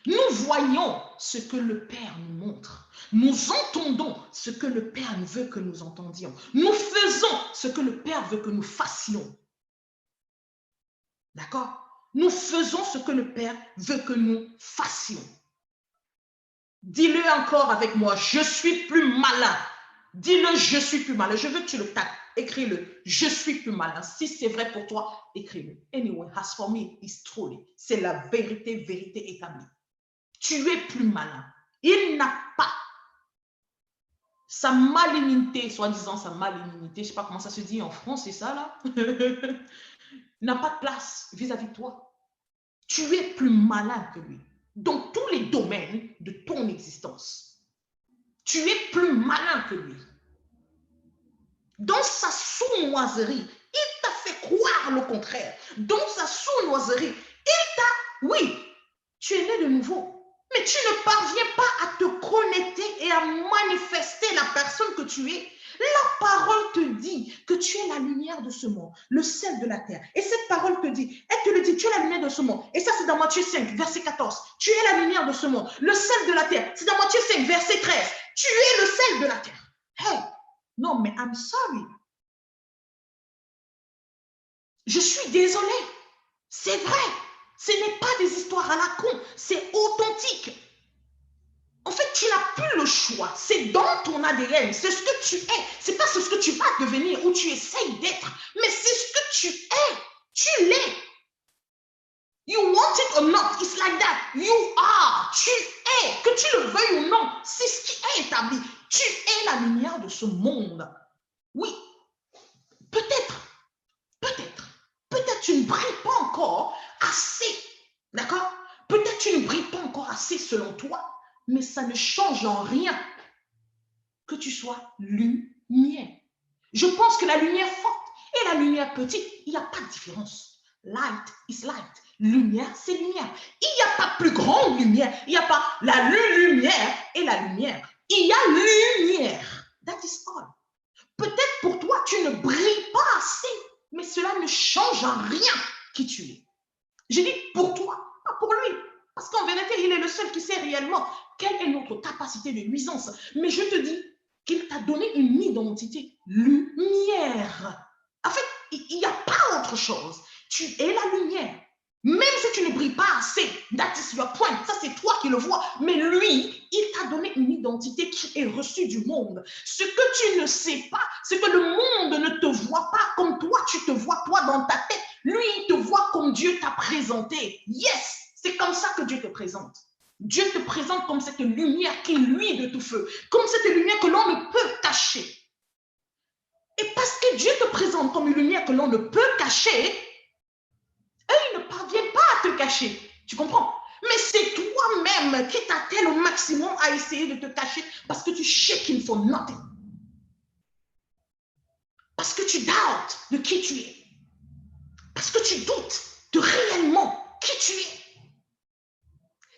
Nous voyons ce que le Père nous montre. Nous entendons ce que le Père veut que nous entendions. Nous faisons ce que le Père veut que nous fassions. D'accord? Nous faisons ce que le Père veut que nous fassions. Dis-le encore avec moi, je suis plus malin. Dis-le, je suis plus malin. Je veux que tu le tapes. Écris-le, je suis plus malin. Si c'est vrai pour toi, écris-le. Anyway, as for me, it's truly. C'est la vérité établie. Tu es plus malin. Il n'a pas sa malignité, soi-disant sa malignité, je ne sais pas comment ça se dit en français, ça là, n'a pas de place vis-à-vis de toi. Tu es plus malin que lui dans tous les domaines de ton existence. Tu es plus malin que lui. Dans sa sournoiserie, il t'a fait croire le contraire. Dans sa sournoiserie, oui, tu es né de nouveau. Mais tu ne parviens pas à te connecter et à manifester la personne que tu es. La parole te dit que tu es la lumière de ce monde, le sel de la terre. Et cette parole te dit, elle te le dit dit, tu es la lumière de ce monde. Et ça, c'est dans Matthieu 5, verset 14. Tu es la lumière de ce monde. Le sel de la terre. C'est dans Matthieu 5, verset 13. Tu es le sel de la terre. Hey, non, mais I'm sorry. Je suis désolée. C'est vrai. Ce n'est pas des histoires à la con. C'est authentique. En fait, tu n'as plus le choix. C'est dans ton ADN. C'est ce que tu es. C'est pas ce que tu vas devenir ou tu essayes d'être, mais c'est ce que tu es. Tu l'es. You want it or not, it's like that. You are. Tu es. Que tu le veuilles ou non, c'est ce qui est établi. Tu es la lumière de ce monde. Oui. Peut-être tu ne brilles pas encore assez. D'accord? Peut-être tu ne brilles pas encore assez selon toi. Mais ça ne change en rien que tu sois lumière. Je pense que la lumière forte et la lumière petite, il n'y a pas de différence. Light is light. Lumière, c'est lumière. Il n'y a pas plus grande lumière. Il n'y a pas la lumière et la lumière. Il y a lumière. That is all. Peut-être pour toi, tu ne brilles pas assez, mais cela ne change en rien qui tu es. Je dis pour toi, pas pour lui. Parce qu'en vérité, il est le seul qui sait réellement quelle est notre capacité de nuisance. Mais je te dis qu'il t'a donné une identité lumière. En fait, il n'y a pas autre chose. Tu es la lumière. Même si tu ne brilles pas assez, that is your point. Ça, c'est toi qui le vois. Mais lui, il t'a donné une identité qui est reçue du monde. Ce que tu ne sais pas, c'est que le monde ne te voit pas comme toi, tu te vois toi dans ta tête. Lui, il te voit comme Dieu t'a présenté. Yes, c'est comme ça que Dieu te présente. Dieu te présente comme cette lumière qui lui de tout feu, comme cette lumière que l'on ne peut cacher. Et parce que Dieu te présente comme une lumière que l'on ne peut cacher, eux, ils ne parviennent pas à te cacher. Tu comprends? Mais c'est toi-même qui t'attelle au maximum à essayer de te cacher parce que tu shake in for nothing. Parce que tu doutes de qui tu es. Parce que tu doutes de réellement qui tu es.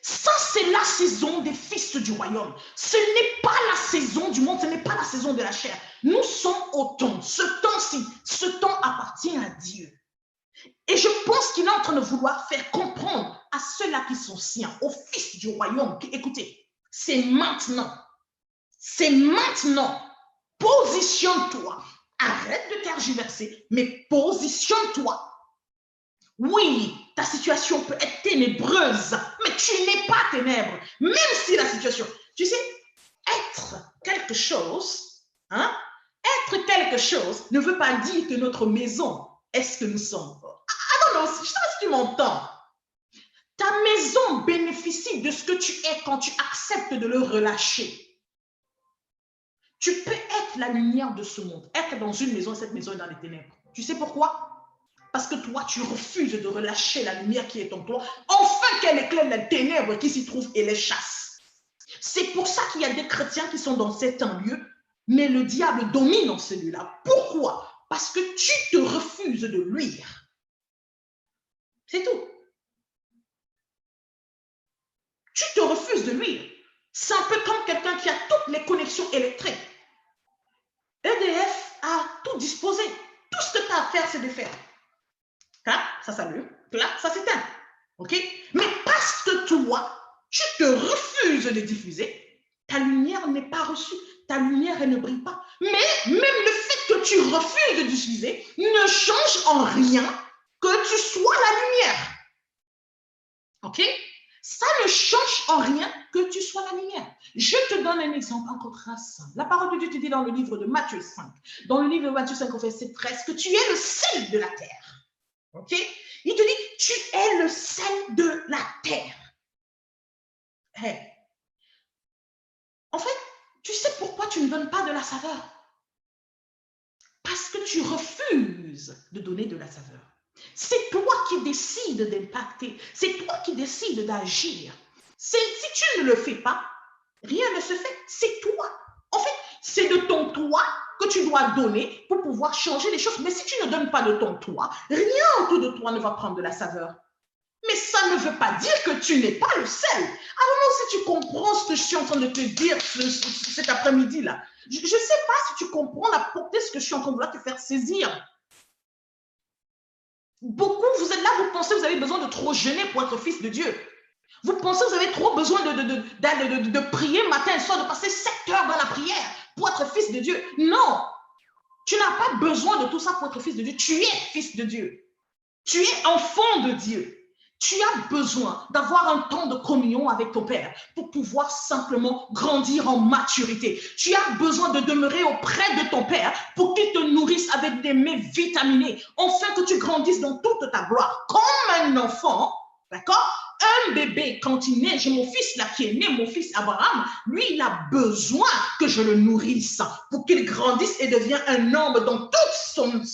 Ça, c'est la saison des fils du royaume. Ce n'est pas la saison du monde, ce n'est pas la saison de la chair. Nous sommes au temps. Ce temps-ci, ce temps appartient à Dieu. Et je pense qu'il est en train de vouloir faire comprendre à ceux-là qui sont siens, aux fils du royaume, écoutez, c'est maintenant. C'est maintenant. Positionne-toi. Arrête de tergiverser, mais positionne-toi. Oui, ta situation peut être ténébreuse, mais tu n'es pas ténèbre. Même si la situation, tu sais, être quelque chose, être quelque chose ne veut pas dire que notre maison est ce que nous sommes. Ah non, non, je sais pas si tu m'entends. Ta maison bénéficie de ce que tu es quand tu acceptes de le relâcher. Tu peux être la lumière de ce monde, être dans une maison et cette maison est dans les ténèbres. Tu sais pourquoi? Parce que toi, tu refuses de relâcher la lumière qui est en toi, enfin qu'elle éclaire les ténèbres qui s'y trouvent et les chasse. C'est pour ça qu'il y a des chrétiens qui sont dans certains lieux, mais le diable domine en celui-là. Pourquoi? Parce que tu te refuses de luire. C'est tout. Tu te refuses de luire. C'est un peu comme quelqu'un qui a toutes les connexions électriques. EDF a tout disposé. Tout ce que tu as à faire, c'est de faire. Clac, ça s'allume. Clac, ça s'éteint. OK? Mais parce que toi, tu te refuses de diffuser, ta lumière n'est pas reçue. Ta lumière, elle ne brille pas. Mais même le fait que tu refuses de diffuser ne change en rien que tu sois la lumière. OK? Ça ne change en rien que tu sois la lumière. Je te donne un exemple encore très simple. La parole de Dieu te dit dans le livre de Matthieu 5, dans le livre de Matthieu 5, verset 13, que tu es le sel de la terre. OK? Il te dit, tu es le sel de la terre. Hey. En fait, tu sais pourquoi tu ne donnes pas de la saveur? Parce que tu refuses de donner de la saveur. C'est toi qui décides d'impacter. C'est toi qui décides d'agir. Si tu ne le fais pas, rien ne se fait. C'est toi. En fait, c'est de ton toi que tu dois donner pour pouvoir changer les choses. Mais si tu ne donnes pas de ton toi, rien autour de toi ne va prendre de la saveur. Mais ça ne veut pas dire que tu n'es pas le sel. Alors si tu comprends ce que je suis en train de te dire cet après-midi-là, je ne sais pas si tu comprends la portée de ce que je suis en train de vouloir te faire saisir. Beaucoup, vous êtes là, vous pensez que vous avez besoin trop jeûner pour être fils de Dieu. Vous pensez que vous avez trop besoin de prier matin et soir, de passer 7 heures dans la prière pour être fils de Dieu. Non, tu n'as pas besoin de tout ça pour être fils de Dieu. Tu es fils de Dieu. Tu es enfant de Dieu. Tu as besoin d'avoir un temps de communion avec ton Père pour pouvoir simplement grandir en maturité. Tu as besoin de demeurer auprès de ton Père pour qu'il te nourrisse avec des mets vitaminés, afin que tu grandisses dans toute ta gloire. Comme un enfant, d'accord? Un bébé, quand il naît, j'ai mon fils là qui est né, mon fils Abraham, lui, il a besoin que je le nourrisse pour qu'il grandisse et devienne un homme dans toute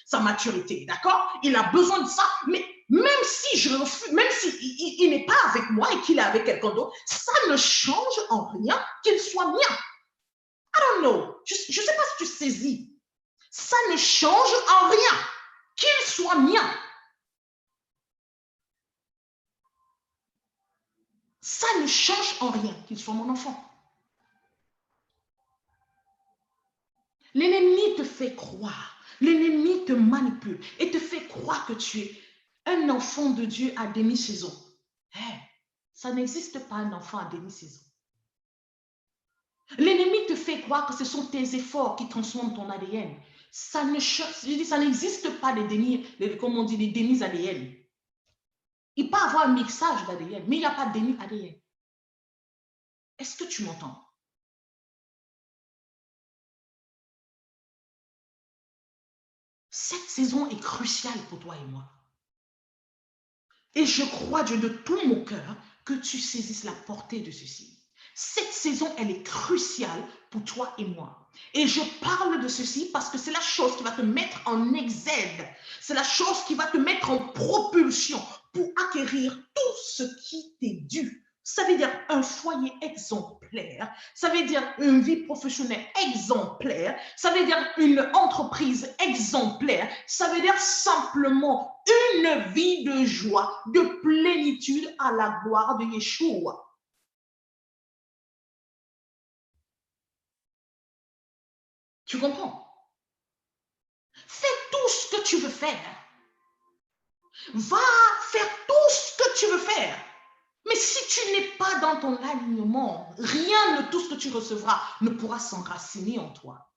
sa maturité, d'accord? Il a besoin de ça, mais même si je refuse, même s'il n'est pas avec moi et qu'il est avec quelqu'un d'autre, ça ne change en rien qu'il soit mien. I don't know. Je ne sais pas si tu saisis. Ça ne change en rien qu'il soit mien. Ça ne change en rien qu'il soit mon enfant. L'ennemi te fait croire, l'ennemi te manipule et te fait croire que tu es un enfant de Dieu à demi-saison. Hey, ça n'existe pas un enfant à demi-saison. L'ennemi te fait croire que ce sont tes efforts qui transforment ton ADN. Ça n'existe pas des dénis, comme on dit, des dénis ADN. Il peut y avoir un mixage d'ADN, mais il n'y a pas de déni ADN. Est-ce que tu m'entends? Cette saison est cruciale pour toi et moi. Et je crois, Dieu, de tout mon cœur, que tu saisisses la portée de ceci. Cette saison, elle est cruciale pour toi et moi. Et je parle de ceci parce que c'est la chose qui va te mettre en exergue. C'est la chose qui va te mettre en propulsion pour acquérir tout ce qui t'est dû. Ça veut dire un foyer exemplaire, ça veut dire une vie professionnelle exemplaire, ça veut dire une entreprise exemplaire, ça veut dire simplement une vie de joie, de plénitude à la gloire de Yeshua. Tu comprends? Fais tout ce que tu veux faire. Va faire tout ce que tu veux faire. Mais si tu n'es pas dans ton alignement, rien de tout ce que tu recevras ne pourra s'enraciner en toi.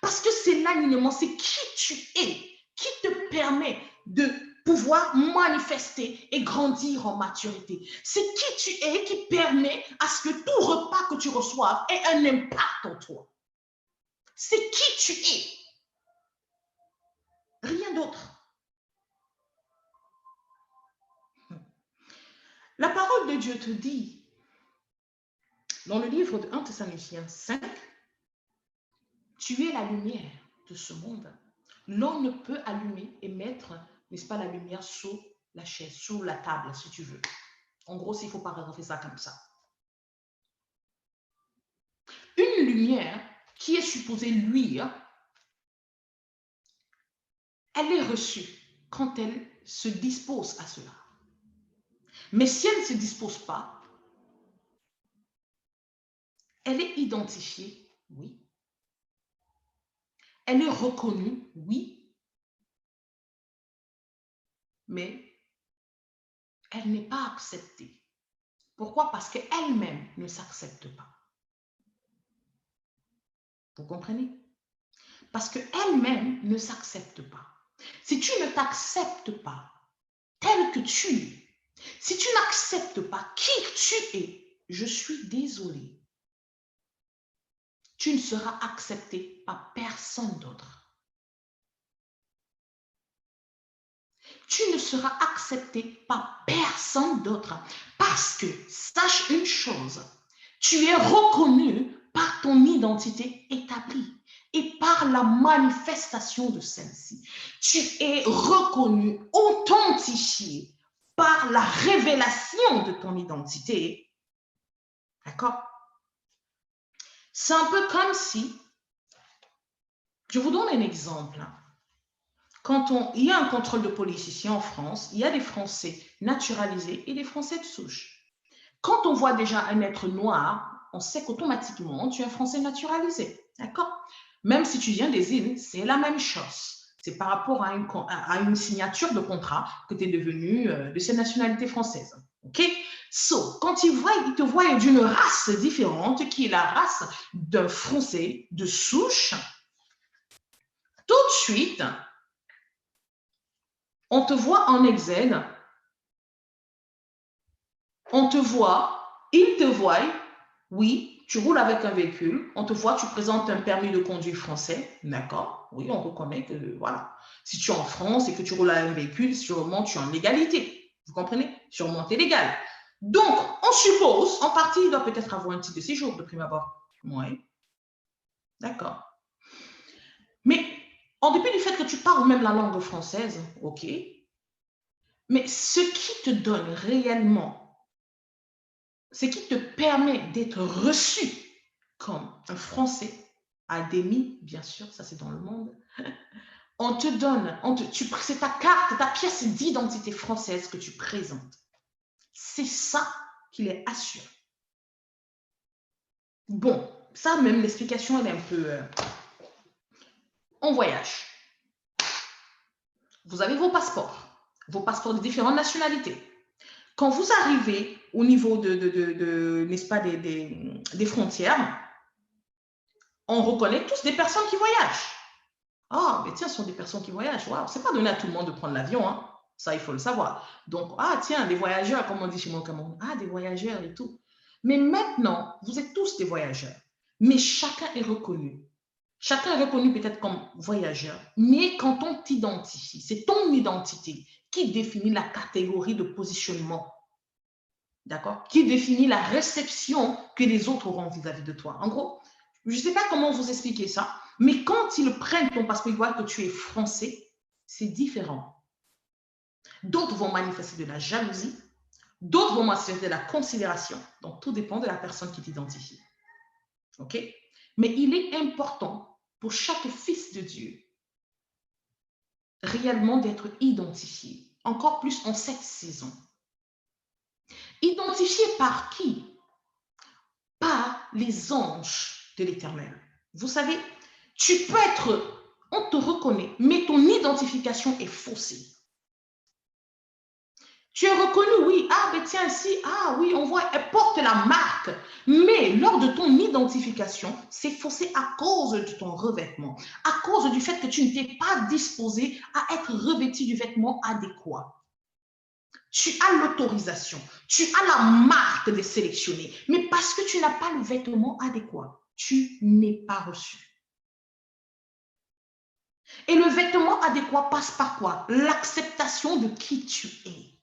Parce que c'est l'alignement, c'est qui tu es, qui te permet de pouvoir manifester et grandir en maturité. C'est qui tu es qui permet à ce que tout repas que tu reçoives ait un impact en toi. C'est qui tu es. Rien d'autre. La parole de Dieu te dit, dans le livre de 1 Thessaloniciens 5, tu es la lumière de ce monde. L'on ne peut allumer et mettre, n'est-ce pas, la lumière sous la chaise, sous la table, si tu veux. En gros, il ne faut pas regarder ça comme ça. Une lumière qui est supposée luire, elle est reçue quand elle se dispose à cela. Mais si elle ne se dispose pas, elle est identifiée, oui. Elle est reconnue, oui. Mais elle n'est pas acceptée. Pourquoi? Parce qu'elle-même ne s'accepte pas. Vous comprenez? Parce qu'elle-même ne s'accepte pas. Si tu ne t'acceptes pas tel que tu es, si tu n'acceptes pas qui tu es, je suis désolée, tu ne seras accepté par personne d'autre. Tu ne seras accepté par personne d'autre parce que, sache une chose, tu es reconnu par ton identité établie et par la manifestation de celle-ci. Tu es reconnu, authentifié par la révélation de ton identité. D'accord? C'est un peu comme si, je vous donne un exemple. Quand il y a un contrôle de police ici en France, il y a des Français naturalisés et des Français de souche. Quand on voit déjà un être noir, on sait qu'automatiquement, tu es un Français naturalisé. D'accord? Même si tu viens des îles, c'est la même chose. C'est par rapport à une signature de contrat que tu es devenu de cette nationalité française. OK? So, quand ils te voient d'une race différente, qui est la race d'un Français de souche, tout de suite, on te voit en exil, on te voit, ils te voient, oui, tu roules avec un véhicule, on te voit, tu présentes un permis de conduire français, d'accord? Oui, on reconnaît que, voilà, si tu es en France et que tu roules avec un véhicule, sûrement tu es en légalité, vous comprenez? Sûrement tu es légal. Donc, on suppose, en partie, il doit peut-être avoir un titre de séjour de prime abord. Oui, d'accord. Mais, en dépit du fait que tu parles même la langue française, ok, mais ce qui te donne réellement, ce qui te permet d'être reçu comme un Français adémi, bien sûr, ça c'est dans le monde, on te donne, c'est ta carte, ta pièce d'identité française que tu présentes. C'est ça qui les assure. Bon, ça même, l'explication, elle est un peu... On voyage. Vous avez vos passeports de différentes nationalités. Quand vous arrivez au niveau n'est-ce pas, des frontières, on reconnaît tous des personnes qui voyagent. Ah, mais tiens, ce sont des personnes qui voyagent. Wow, c'est pas donné à tout le monde de prendre l'avion, hein. Ça, il faut le savoir. Donc, ah, tiens, des voyageurs, comme on dit chez moi au Cameroun. Ah, des voyageurs et tout. Mais maintenant, vous êtes tous des voyageurs. Mais chacun est reconnu. Chacun est reconnu peut-être comme voyageur. Mais quand on t'identifie, c'est ton identité qui définit la catégorie de positionnement. D'accord? Qui définit la réception que les autres auront vis-à-vis de toi. En gros, je ne sais pas comment vous expliquer ça, mais quand ils prennent ton passeport, ils voient que tu es français, c'est différent. D'autres vont manifester de la jalousie, d'autres vont manifester de la considération. Donc, tout dépend de la personne qui t'identifie. OK? Mais il est important pour chaque fils de Dieu réellement d'être identifié, encore plus en cette saison. Identifié par qui? Par les anges de l'Éternel. Vous savez, tu peux être, on te reconnaît, mais ton identification est faussée. Tu es reconnu, oui, ah, ben tiens, si, ah oui, on voit, elle porte la marque, mais lors de ton identification, c'est faussé à cause de ton revêtement, à cause du fait que tu ne t'es pas disposé à être revêtu du vêtement adéquat. Tu as l'autorisation, tu as la marque des sélectionnés, mais parce que tu n'as pas le vêtement adéquat, tu n'es pas reçu. Et le vêtement adéquat passe par quoi? L'acceptation de qui tu es.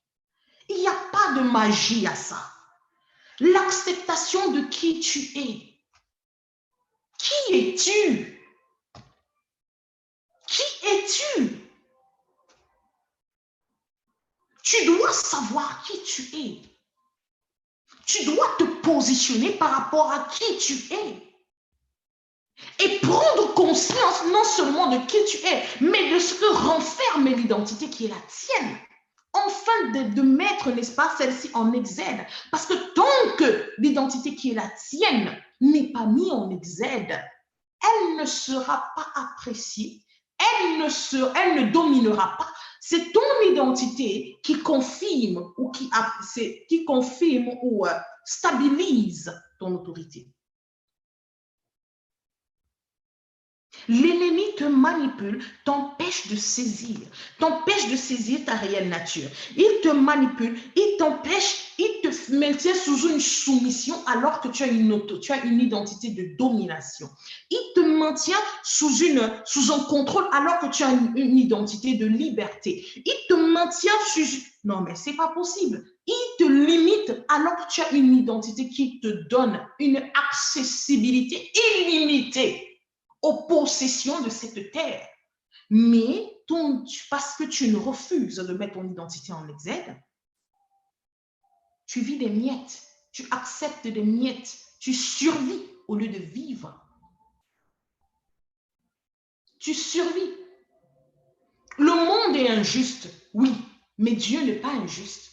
Il n'y a pas de magie à ça. L'acceptation de qui tu es. Qui es-tu? Qui es-tu? Tu dois savoir qui tu es. Tu dois te positionner par rapport à qui tu es. Et prendre conscience non seulement de qui tu es, mais de ce que renferme l'identité qui est la tienne. Enfin, de mettre, n'est-ce pas, celle-ci en exergue. Parce que tant que l'identité qui est la tienne n'est pas mise en exergue, elle ne sera pas appréciée, elle ne dominera pas. C'est ton identité qui confirme ou qui confirme ou stabilise ton autorité. L'ennemi te manipule, t'empêche de saisir ta réelle nature. Il te manipule, il t'empêche, il te maintient sous une soumission alors que tu as une identité de domination. Il te maintient sous un contrôle alors que tu as une identité de liberté. Il te maintient sous... Non, mais c'est pas possible. Il te limite alors que tu as une identité qui te donne une accessibilité illimitée aux possessions de cette terre. Mais parce que tu ne refuses de mettre ton identité en exergue, tu vis des miettes, tu acceptes des miettes, tu survis au lieu de vivre. Tu survis. Le monde est injuste, oui, mais Dieu n'est pas injuste.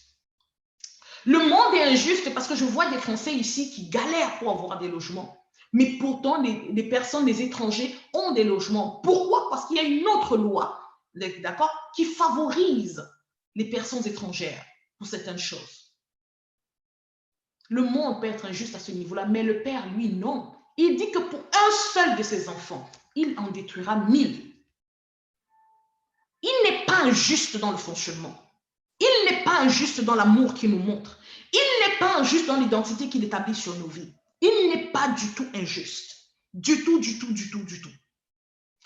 Le monde est injuste parce que je vois des Français ici qui galèrent pour avoir des logements. Mais pourtant, les personnes, les étrangers ont des logements. Pourquoi? Parce qu'il y a une autre loi d'accord, qui favorise les personnes étrangères pour certaines choses. Le monde peut être injuste à ce niveau-là, mais le Père, lui, non. Il dit que pour un seul de ses enfants, il en détruira 1000. Il n'est pas injuste dans le fonctionnement. Il n'est pas injuste dans l'amour qu'il nous montre. Il n'est pas injuste dans l'identité qu'il établit sur nos vies. Il n'est pas du tout injuste. Du tout, du tout, du tout, du tout.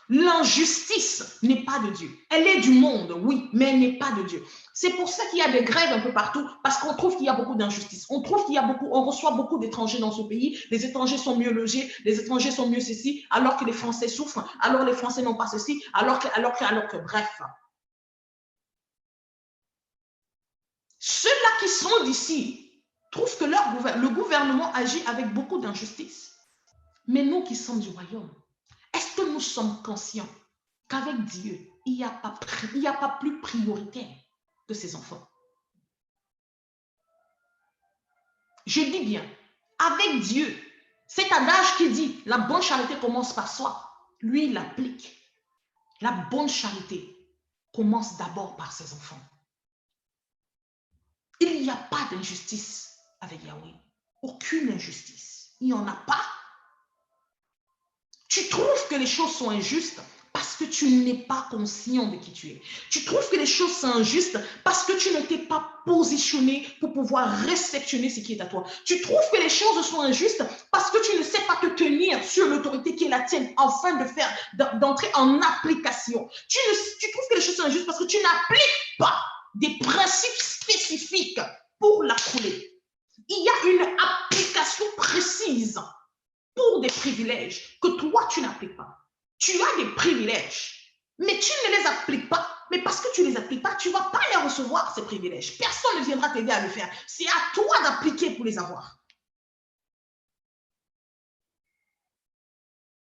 L'injustice n'est pas de Dieu. Elle est du monde, oui, mais elle n'est pas de Dieu. C'est pour ça qu'il y a des grèves un peu partout, parce qu'on trouve qu'il y a beaucoup d'injustice. On trouve qu'il y a beaucoup, on reçoit beaucoup d'étrangers dans ce pays. Les étrangers sont mieux logés, les étrangers sont mieux ceci, alors que les Français souffrent, alors les Français n'ont pas ceci, alors que, bref. Ceux-là qui sont d'ici trouvent que le gouvernement agit avec beaucoup d'injustice. Mais nous qui sommes du royaume, est-ce que nous sommes conscients qu'avec Dieu, il n'y a pas plus prioritaire que ses enfants? Je dis bien, avec Dieu, cet adage qui dit la bonne charité commence par soi, lui, il l'applique. La bonne charité commence d'abord par ses enfants. Il n'y a pas d'injustice avec Yahweh. Aucune injustice. Il n'y en a pas. Tu trouves que les choses sont injustes parce que tu n'es pas conscient de qui tu es. Tu trouves que les choses sont injustes parce que tu ne t'es pas positionné pour pouvoir réceptionner ce qui est à toi. Tu trouves que les choses sont injustes parce que tu ne sais pas te tenir sur l'autorité qui est la tienne afin d'entrer en application. Tu trouves que les choses sont injustes parce que tu n'appliques pas des principes spécifiques pour la couler. Il y a une application précise pour des privilèges que toi, tu n'appliques pas. Tu as des privilèges, mais tu ne les appliques pas. Mais parce que tu ne les appliques pas, tu ne vas pas les recevoir, ces privilèges. Personne ne viendra t'aider à le faire. C'est à toi d'appliquer pour les avoir.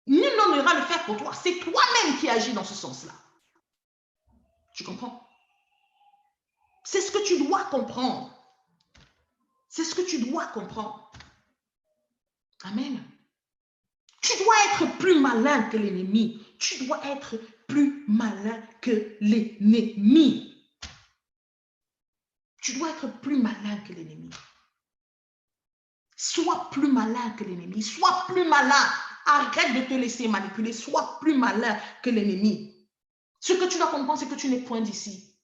Nul n'en ira le faire pour toi. C'est toi-même qui agis dans ce sens-là. Tu comprends? C'est ce que tu dois comprendre. C'est ce que tu dois comprendre. Amen. Tu dois être plus malin que l'ennemi. Tu dois être plus malin que l'ennemi. Tu dois être plus malin que l'ennemi. Sois plus malin que l'ennemi. Sois plus malin. Arrête de te laisser manipuler. Sois plus malin que l'ennemi. Ce que tu dois comprendre, c'est que tu n'es point d'ici.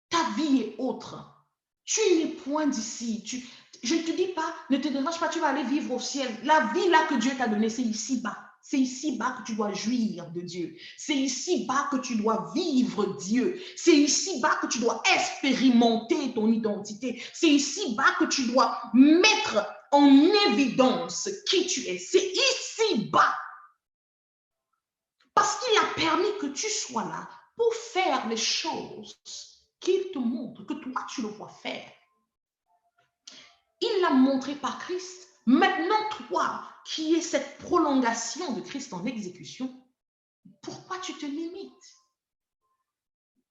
Ta vie est autre. Tu n'es point d'ici. Je ne te dis pas, ne te dérange pas, tu vas aller vivre au ciel. La vie là que Dieu t'a donnée, c'est ici-bas. C'est ici-bas que tu dois jouir de Dieu. C'est ici-bas que tu dois vivre Dieu. C'est ici-bas que tu dois expérimenter ton identité. C'est ici-bas que tu dois mettre en évidence qui tu es. C'est ici-bas. Parce qu'il a permis que tu sois là pour faire les choses qu'il te montre, que toi tu le vois faire. Il l'a montré par Christ. Maintenant, toi, qui es cette prolongation de Christ en exécution, pourquoi tu te limites?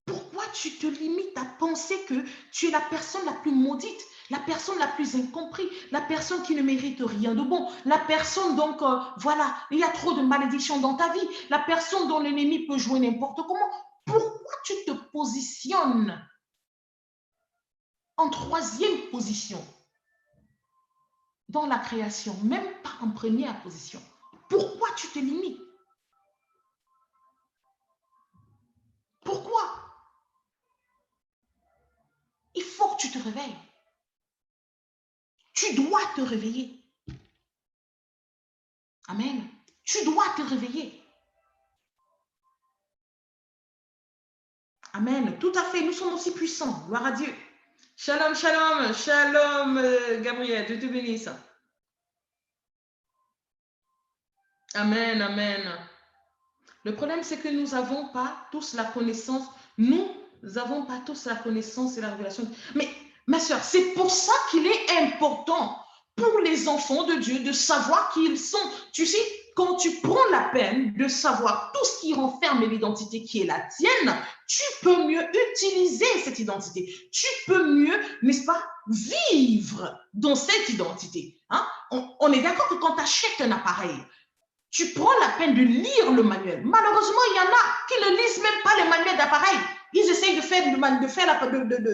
Pourquoi tu te limites à penser que tu es la personne la plus maudite, la personne la plus incomprise, la personne qui ne mérite rien de bon, la personne donc, voilà, il y a trop de malédictions dans ta vie, la personne dont l'ennemi peut jouer n'importe comment. Pourquoi tu te positionnes en troisième position dans la création, même pas en première position? Pourquoi tu te limites? Pourquoi? Il faut que tu te réveilles. Tu dois te réveiller. Amen. Tu dois te réveiller. Amen. Tout à fait. Nous sommes aussi puissants. Gloire à Dieu. Shalom, shalom. Shalom, Gabriel. Dieu te bénisse. Amen, amen. Le problème, c'est que nous n'avons pas tous la connaissance. Nous n'avons pas tous la connaissance et la révélation. Mais, ma soeur, c'est pour ça qu'il est important pour les enfants de Dieu de savoir qui ils sont. Tu sais, quand tu prends la peine de savoir tout ce qui renferme l'identité qui est la tienne, tu peux mieux utiliser cette identité. Tu peux mieux, n'est-ce pas, vivre dans cette identité. Hein? On est d'accord que quand tu achètes un appareil, tu prends la peine de lire le manuel. Malheureusement, il y en a qui ne lisent même pas les manuels d'appareil. Ils essayent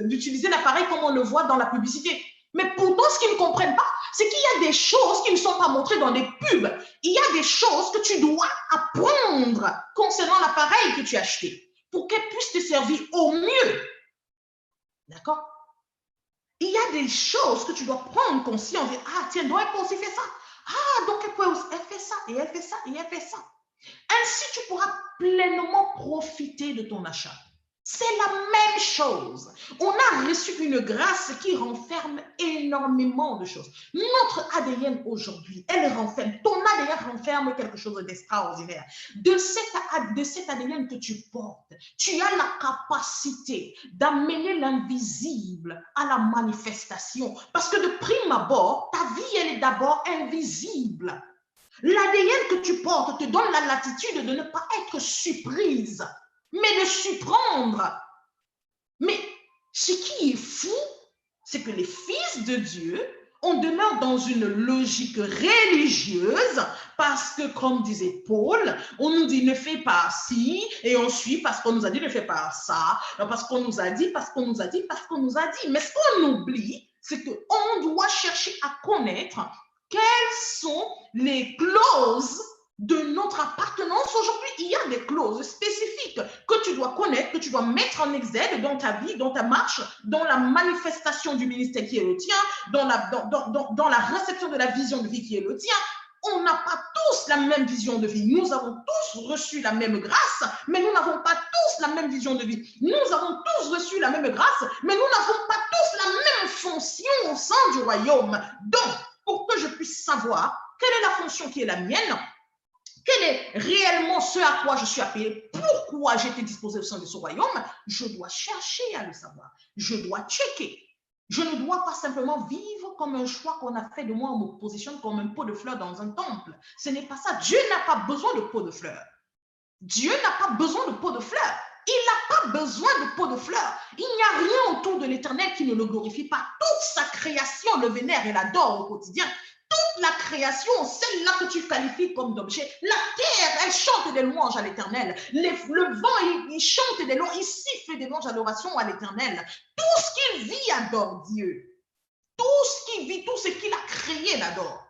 d'utiliser l'appareil comme on le voit dans la publicité. Mais pourtant, ce qu'ils ne comprennent pas, c'est qu'il y a des choses qui ne sont pas montrées dans des pubs. Il y a des choses que tu dois apprendre concernant l'appareil que tu as acheté pour qu'elle puisse te servir au mieux. D'accord? Il y a des choses que tu dois prendre conscience. Ah, tiens, donc elle peut aussi faire ça. Ah, donc elle fait ça, et elle fait ça, et elle fait ça. Ainsi, tu pourras pleinement profiter de ton achat. C'est la même chose. On a reçu une grâce qui renferme énormément de choses. Notre ADN aujourd'hui, elle renferme, ton ADN renferme quelque chose d'extraordinaire. De cet ADN que tu portes, tu as la capacité d'amener l'invisible à la manifestation. Parce que de prime abord, ta vie, elle est d'abord invisible. L'ADN que tu portes te donne la latitude de ne pas être surprise, mais de surprendre. Mais ce qui est fou, c'est que les fils de Dieu, on demeure dans une logique religieuse parce que, comme disait Paul, on nous dit ne fais pas ci et on suit parce qu'on nous a dit ne fais pas ça, parce qu'on nous a dit, parce qu'on nous a dit, parce qu'on nous a dit. Mais ce qu'on oublie, c'est qu'on doit chercher à connaître quelles sont les clauses de notre appartenance aujourd'hui. Il y a des clauses spécifiques que tu dois connaître, que tu dois mettre en exergue dans ta vie, dans ta marche, dans la manifestation du ministère qui est le tien, dans la réception de la vision de vie qui est le tien. On n'a pas tous la même vision de vie. Nous avons tous reçu la même grâce, mais nous n'avons pas tous la même vision de vie. Nous avons tous reçu la même grâce, mais nous n'avons pas tous la même fonction au sein du royaume. Donc, pour que je puisse savoir quelle est la fonction qui est la mienne, quel est réellement ce à quoi je suis appelé, pourquoi j'ai été disposé au sein de ce royaume, je dois chercher à le savoir. Je dois checker. Je ne dois pas simplement vivre comme un choix qu'on a fait de moi, on me positionne comme un pot de fleurs dans un temple. Ce n'est pas ça. Dieu n'a pas besoin de pot de fleurs. Dieu n'a pas besoin de pot de fleurs. Il n'a pas besoin de pot de fleurs. Il n'y a rien autour de l'Éternel qui ne le glorifie pas. Toute sa création le vénère et l'adore au quotidien. Toute la création, celle-là que tu qualifies comme d'objet, la terre, elle chante des louanges à l'Éternel. Le vent, il chante des louanges, il siffle des louanges d'adoration à l'Éternel. Tout ce qu'il vit adore Dieu. Tout ce qu'il vit, tout ce qu'il a créé l'adore.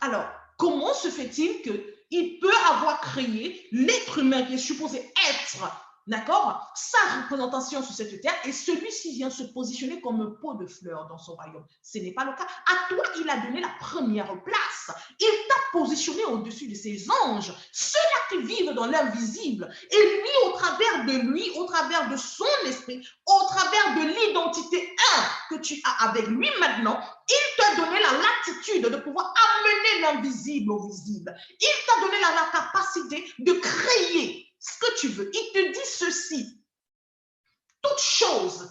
Alors, comment se fait-il qu'il peut avoir créé l'être humain qui est supposé être, d'accord, sa représentation sur cette terre, et celui-ci vient se positionner comme un pot de fleurs dans son royaume? Ce n'est pas le cas. À toi, il a donné la première place. Il t'a positionné au-dessus de ses anges, ceux-là qui vivent dans l'invisible. Et lui, au travers de lui, au travers de son esprit, au travers de l'identité 1 que tu as avec lui maintenant, il t'a donné la latitude de pouvoir amener l'invisible au visible. Il t'a donné la capacité de créer ce que tu veux. Il te dit ceci. Toute chose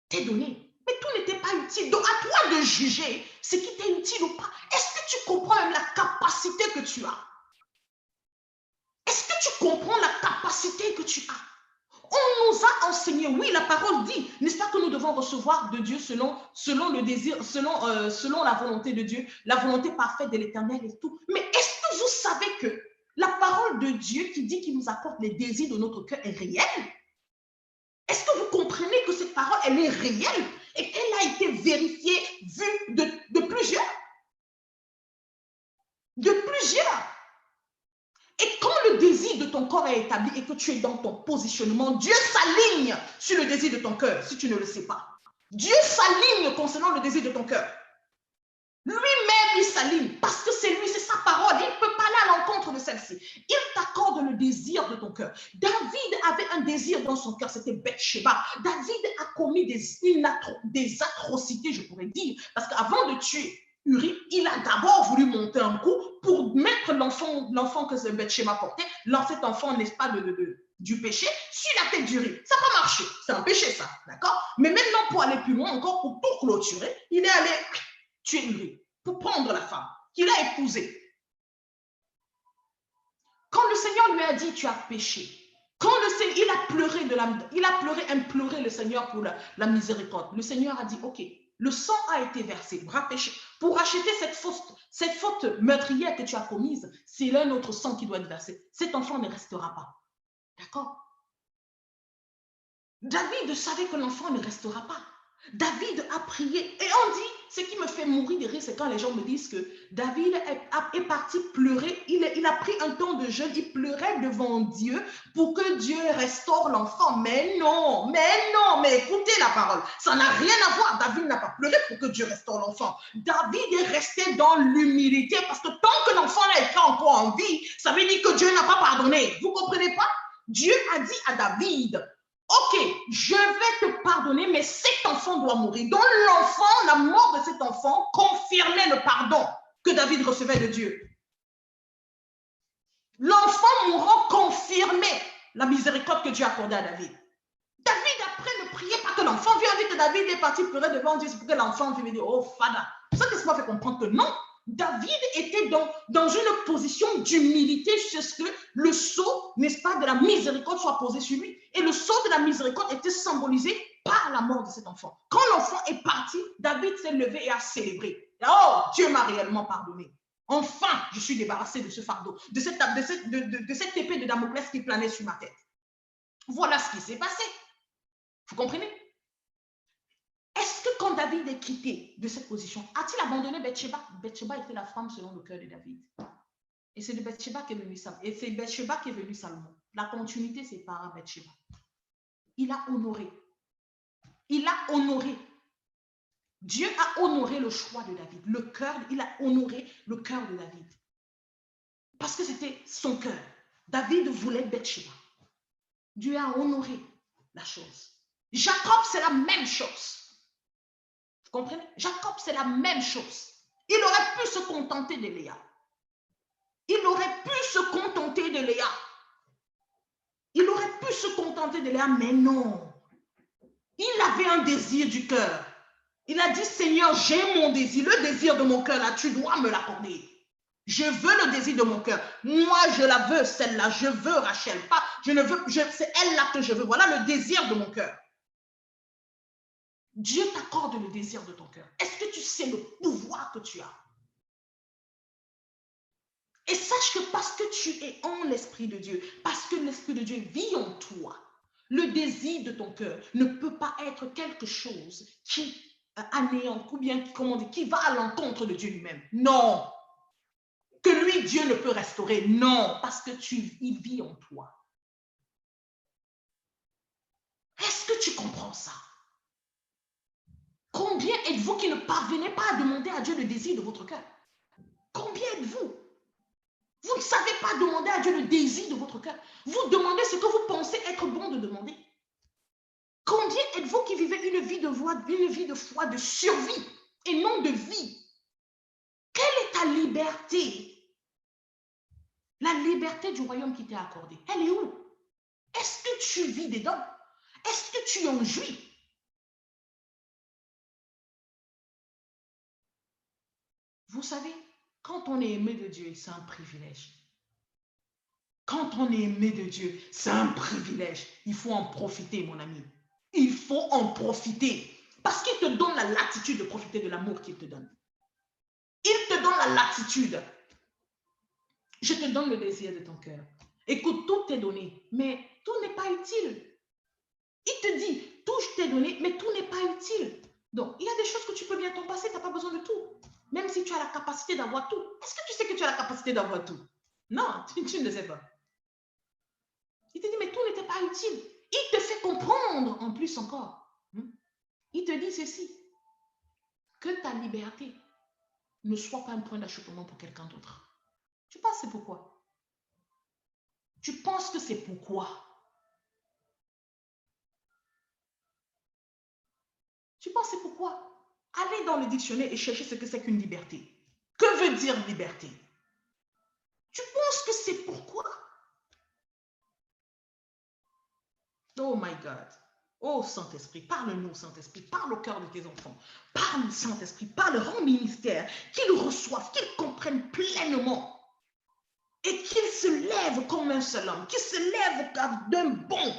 t'est donnée, mais tout n'était pas utile. Donc, à toi de juger ce qui t'est utile ou pas. Est-ce que tu comprends même la capacité que tu as? Est-ce que tu comprends la capacité que tu as? On nous a enseigné, oui, la parole dit, n'est-ce pas, que nous devons recevoir de Dieu selon le désir, selon la volonté de Dieu, la volonté parfaite de l'Éternel et tout. Mais est-ce que vous savez que la parole de Dieu qui dit qu'il nous apporte les désirs de notre cœur est réelle? Est-ce que vous comprenez que cette parole, elle est réelle et qu'elle a été vérifiée, vue de plusieurs? De plusieurs. Et quand le désir de ton corps est établi et que tu es dans ton positionnement, Dieu s'aligne sur le désir de ton cœur, si tu ne le sais pas. Dieu s'aligne concernant le désir de ton cœur. Lui-même, il s'aligne parce que c'est lui, c'est sa parole. Il ne peut pas aller à l'encontre de celle-ci. Il t'accorde le désir de ton cœur. David avait un désir dans son cœur, c'était Bathsheba. David a commis des atrocités, je pourrais dire, parce qu'avant de tuer Uri, il a d'abord voulu monter un coup pour mettre l'enfant que Bathsheba portait, cet enfant, n'est-ce pas, du péché, sur la tête d'Uri. Ça n'a pas marché. C'est un péché, ça. D'accord? Mais maintenant, pour aller plus loin, encore pour tout clôturer, il est allé tuer Uri pour prendre la femme qu'il a épousée. Quand le Seigneur lui a dit, tu as péché, quand il a pleuré, imploré le Seigneur pour la miséricorde, le Seigneur a dit, ok, le sang a été versé, bras péché, pour acheter cette faute meurtrière que tu as commise. s'il a un autre sang qui doit être versé, cet enfant ne restera pas. D'accord? David savait que l'enfant ne restera pas. David a prié. Et on dit, ce qui me fait mourir de rire, c'est quand les gens me disent que David est parti pleurer. Il a pris un temps de jeûne, il pleurait devant Dieu pour que Dieu restaure l'enfant. Mais non, mais écoutez la parole. Ça n'a rien à voir. David n'a pas pleuré pour que Dieu restaure l'enfant. David est resté dans l'humilité parce que tant que l'enfant est encore en vie, ça veut dire que Dieu n'a pas pardonné. Vous ne comprenez pas? Dieu a dit à David, ok, je vais te pardonner, mais cet enfant doit mourir. Donc l'enfant, la mort de cet enfant confirmait le pardon que David recevait de Dieu. L'enfant mourant confirmait la miséricorde que Dieu accordait à David. David après ne priait pas que l'enfant vienne. On dit que David est parti pleurer devant Dieu, c'est pour que l'enfant vienne dire, oh fada. Ça que ça m'a fait comprendre que non. David était dans une position d'humilité jusqu'à ce que le sceau, n'est-ce pas, de la miséricorde soit posé sur lui. Et le sceau de la miséricorde était symbolisé par la mort de cet enfant. Quand l'enfant est parti, David s'est levé et a célébré. Oh, Dieu m'a réellement pardonné. Enfin, je suis débarrassé de ce fardeau, de cette épée de Damoclès qui planait sur ma tête. Voilà ce qui s'est passé. Vous comprenez? Est-ce que quand David est quitté de cette position, a-t-il abandonné Bathsheba? Bathsheba était la femme selon le cœur de David. Et c'est de Bathsheba qu'est venu Salomon. Et c'est Bathsheba qui est venu Salomon. La continuité, c'est par Bathsheba. Il a honoré. Il a honoré. Dieu a honoré le choix de David. Le cœur, il a honoré le cœur de David. Parce que c'était son cœur. David voulait Bathsheba. Dieu a honoré la chose. Jacob, c'est la même chose. Vous comprenez? Jacob, c'est la même chose. Il aurait pu se contenter de Léa. Il aurait pu se contenter de Léa. Il aurait pu se contenter de Léa, mais non. Il avait un désir du cœur. Il a dit, Seigneur, j'ai mon désir. Le désir de mon cœur, là, tu dois me l'accorder. Je veux le désir de mon cœur. Moi, je la veux, celle-là. Je veux Rachel. Pas, je ne veux, c'est elle-là que je veux. Voilà le désir de mon cœur. Dieu t'accorde le désir de ton cœur. Est-ce que tu sais le pouvoir que tu as? Et sache que parce que tu es en l'Esprit de Dieu, parce que l'Esprit de Dieu vit en toi, le désir de ton cœur ne peut pas être quelque chose qui anéantit ou bien qui va à l'encontre de Dieu lui-même. Non. Que lui, Dieu ne peut restaurer. Non, parce que il vit en toi. Est-ce que tu comprends ça? Combien êtes-vous qui ne parvenez pas à demander à Dieu le désir de votre cœur? Combien êtes-vous? Vous ne savez pas demander à Dieu le désir de votre cœur. Vous demandez ce que vous pensez être bon de demander. Combien êtes-vous qui vivez une vie de foi, de survie et non de vie? Quelle est ta liberté? La liberté du royaume qui t'est accordée, elle est où? Est-ce que tu vis dedans? Est-ce que tu en jouis? Vous savez, quand on est aimé de Dieu, c'est un privilège. Quand on est aimé de Dieu, c'est un privilège. Il faut en profiter, mon ami. Il faut en profiter. Parce qu'il te donne la latitude de profiter de l'amour qu'il te donne. Il te donne la latitude. Je te donne le désir de ton cœur. Écoute, tout t'est donné, mais tout n'est pas utile. Il te dit, tout je t'ai donné, mais tout n'est pas utile. Donc, il y a des choses que tu peux bien t'en passer, tu n'as pas besoin de tout. Même si tu as la capacité d'avoir tout. Est-ce que tu sais que tu as la capacité d'avoir tout? Non, tu ne le sais pas. Il te dit, mais tout n'était pas utile. Il te fait comprendre en plus encore. Il te dit ceci, que ta liberté ne soit pas un point d'achoppement pour quelqu'un d'autre. Tu penses c'est pourquoi? Tu penses que c'est pourquoi? Tu penses c'est pourquoi? Allez dans le dictionnaire et cherchez ce que c'est qu'une liberté. Que veut dire liberté? Tu penses que c'est pourquoi? Oh my God. Oh Saint-Esprit, parle-nous Saint-Esprit, parle au cœur de tes enfants. Parle Saint-Esprit, parle, rends ministère, qu'ils reçoivent, qu'ils comprennent pleinement. Et qu'ils se lèvent comme un seul homme, qu'ils se lèvent d'un bond.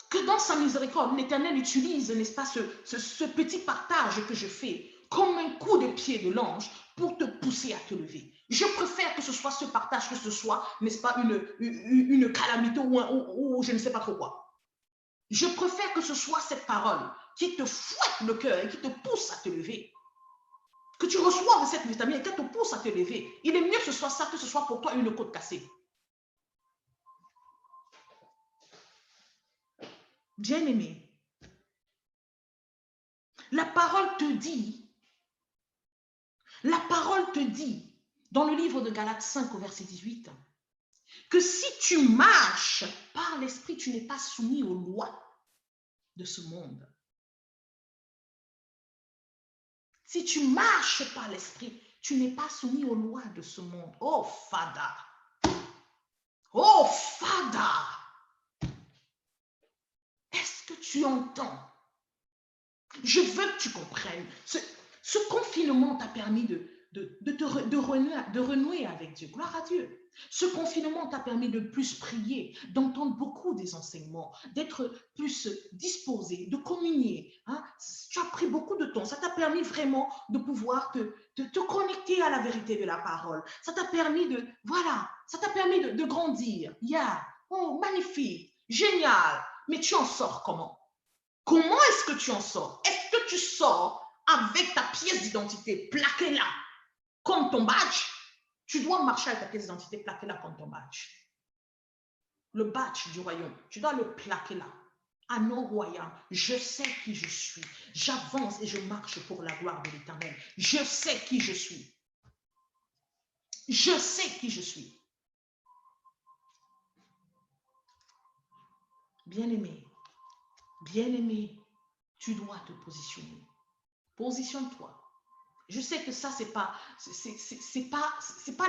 Que dans sa miséricorde, l'Éternel utilise, n'est-ce pas, ce petit partage que je fais comme un coup de pied de l'ange pour te pousser à te lever. Je préfère que ce soit ce partage, que ce soit, n'est-ce pas, une calamité ou je ne sais pas trop quoi. Je préfère que ce soit cette parole qui te fouette le cœur et qui te pousse à te lever. Que tu reçoives cette vitamine et qu'elle te pousse à te lever. Il est mieux que ce soit ça que ce soit pour toi une côte cassée. Bien-aimé, la parole te dit dans le livre de Galates 5 au verset 18 que si tu marches par l'esprit, tu n'es pas soumis aux lois de ce monde. Si tu marches par l'esprit, tu n'es pas soumis aux lois de ce monde. Oh, Fada! Oh, Fada! Est-ce que tu entends? Je veux que tu comprennes. Ce confinement t'a permis de renouer avec Dieu. Gloire à Dieu. Ce confinement t'a permis de plus prier, d'entendre beaucoup des enseignements, d'être plus disposé, de communier. Hein? Tu as pris beaucoup de temps. Ça t'a permis vraiment de pouvoir te connecter à la vérité de la parole. Ça t'a permis de grandir. Yeah. Oh, magnifique, génial. Mais tu en sors comment? Comment est-ce que tu en sors? Est-ce que tu sors avec ta pièce d'identité plaquée là, comme ton badge? Tu dois marcher avec ta pièce d'identité plaquée là comme ton badge. Le badge du royaume, tu dois le plaquer là. À nos royaumes, je sais qui je suis. J'avance et je marche pour la gloire de l'Éternel. Je sais qui je suis. Je sais qui je suis. Bien-aimé, bien-aimé, tu dois te positionner. Positionne-toi. Je sais que ça, c'est pas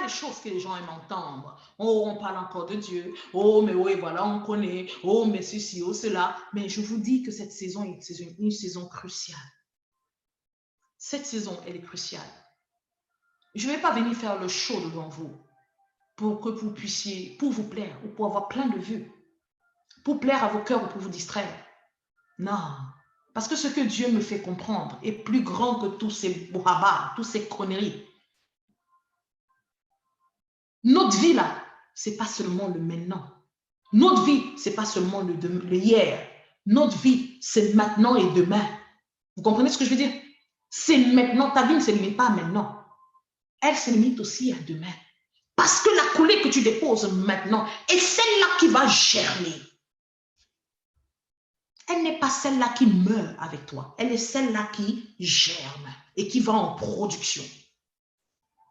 les choses que les gens aiment entendre. Oh, on parle encore de Dieu. Oh, mais oui, voilà, on connaît. Oh, mais ceci, oh, cela. Mais je vous dis que cette saison est une saison cruciale. Cette saison, elle est cruciale. Je ne vais pas venir faire le show devant vous pour que vous puissiez, pour vous plaire ou pour avoir plein de vues, pour plaire à vos cœurs ou pour vous distraire. Non. Parce que ce que Dieu me fait comprendre est plus grand que tous ces bohabas, toutes ces conneries. Notre vie là, c'est pas seulement le maintenant. Notre vie, c'est pas seulement le hier. Notre vie, c'est maintenant et demain. Vous comprenez ce que je veux dire? C'est maintenant. Ta vie ne se limite pas à maintenant. Elle se limite aussi à demain. Parce que la coulée que tu déposes maintenant est celle-là qui va germer. Elle n'est pas celle-là qui meurt avec toi. Elle est celle-là qui germe et qui va en production.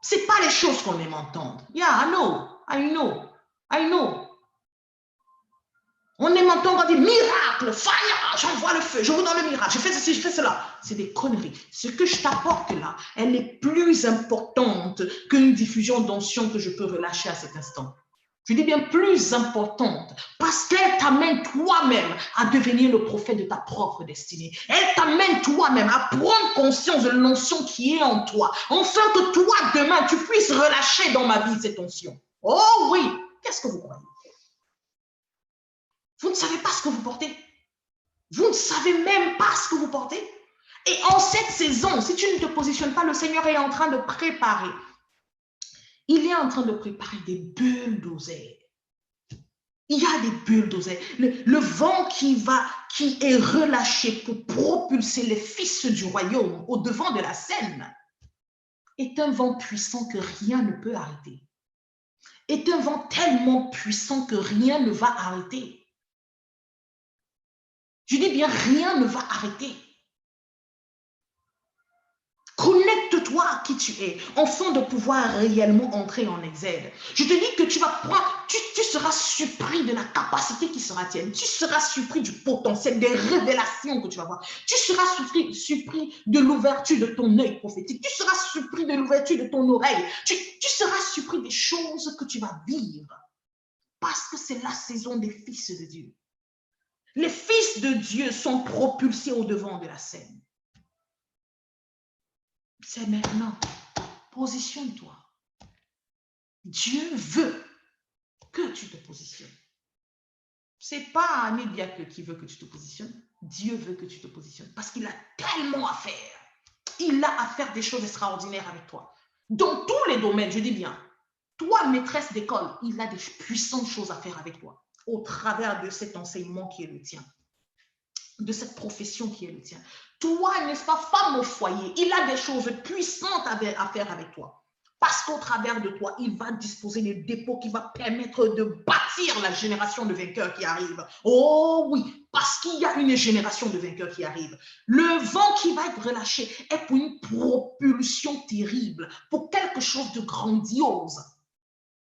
Ce n'est pas les choses qu'on aime entendre. Yeah, I know. On aime entendre dire miracle, fire, j'envoie le feu, je vous donne le miracle, je fais ceci, je fais cela. C'est des conneries. Ce que je t'apporte là, elle est plus importante qu'une diffusion d'onction que je peux relâcher à cet instant. Je dis bien plus importante parce qu'elle t'amène toi-même à devenir le prophète de ta propre destinée. Elle t'amène toi-même à prendre conscience de l'onction qui est en toi, afin que toi, demain, tu puisses relâcher dans ma vie cette onction. Oh oui, qu'est-ce que vous croyez? Vous ne savez pas ce que vous portez. Vous ne savez même pas ce que vous portez. Et en cette saison, si tu ne te positionnes pas, le Seigneur est en train de préparer. Il est en train de préparer des bulldozers. Il y a des bulldozers. Le vent qui est relâché pour propulser les fils du royaume au devant de la scène est un vent puissant que rien ne peut arrêter. Est un vent tellement puissant que rien ne va arrêter. Je dis bien, rien ne va arrêter. Connecte-toi à qui tu es, afin de pouvoir réellement entrer en exode. Je te dis que tu vas prendre, tu seras surpris de la capacité qui sera tienne. Tu seras surpris du potentiel, des révélations que tu vas voir. Tu seras surpris de l'ouverture de ton œil prophétique. Tu seras surpris de l'ouverture de ton oreille. Tu seras surpris des choses que tu vas vivre. Parce que c'est la saison des fils de Dieu. Les fils de Dieu sont propulsés au devant de la scène. C'est maintenant. Positionne-toi. Dieu veut que tu te positionnes. Ce n'est pas Amédiaque qui veut que tu te positionnes. Dieu veut que tu te positionnes parce qu'il a tellement à faire. il a à faire des choses extraordinaires avec toi. Dans tous les domaines, je dis bien, toi, maîtresse d'école, il a des puissantes choses à faire avec toi au travers de cet enseignement qui est le tien, de cette profession qui est le tien. Toi, n'est-ce pas, femme au foyer, il a des choses puissantes à faire avec toi. Parce qu'au travers de toi, il va disposer des dépôts qui vont permettre de bâtir la génération de vainqueurs qui arrive. Oh oui, parce qu'il y a une génération de vainqueurs qui arrive. Le vent qui va être relâché est pour une propulsion terrible, pour quelque chose de grandiose.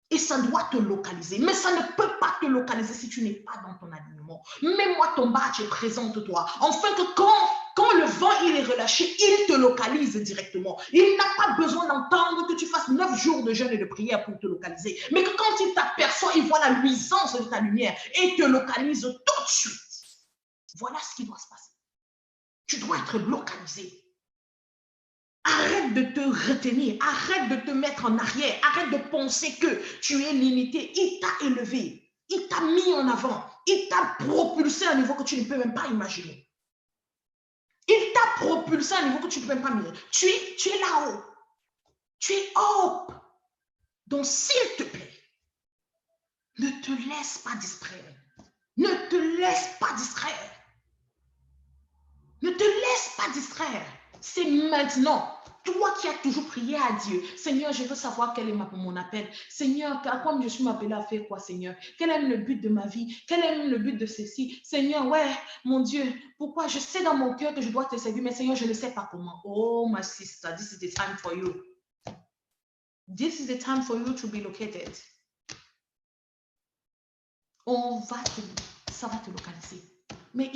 Et ça doit te localiser. Mais ça ne peut pas te localiser si tu n'es pas dans ton alignement. Mets-moi ton badge et présente-toi. Enfin que quand le vent il est relâché, il te localise directement. Il n'a pas besoin d'entendre que tu fasses 9 jours de jeûne et de prière pour te localiser. Mais que quand il t'aperçoit, il voit la luisance de ta lumière et te localise tout de suite. Voilà ce qui doit se passer. Tu dois être localisé. Arrête de te retenir, arrête de te mettre en arrière, arrête de penser que tu es limité. Il t'a élevé, il t'a mis en avant, il t'a propulsé à un niveau que tu ne peux même pas imaginer. Il t'a propulsé à un niveau que tu ne peux même pas imaginer. Tu es là-haut, tu es haut. Donc s'il te plaît, ne te laisse pas distraire. Ne te laisse pas distraire. Ne te laisse pas distraire. C'est maintenant. Toi qui as toujours prié à Dieu, Seigneur, je veux savoir quel est mon appel. Seigneur, comme je suis appelé à faire quoi, Seigneur? Quel est le but de ma vie? Quel est le but de ceci? Seigneur, ouais, mon Dieu, pourquoi? Je sais dans mon cœur que je dois te servir, mais Seigneur, je ne sais pas comment. Oh, my sister, this is the time for you. This is the time for you to be located. Ça va te localiser. Mais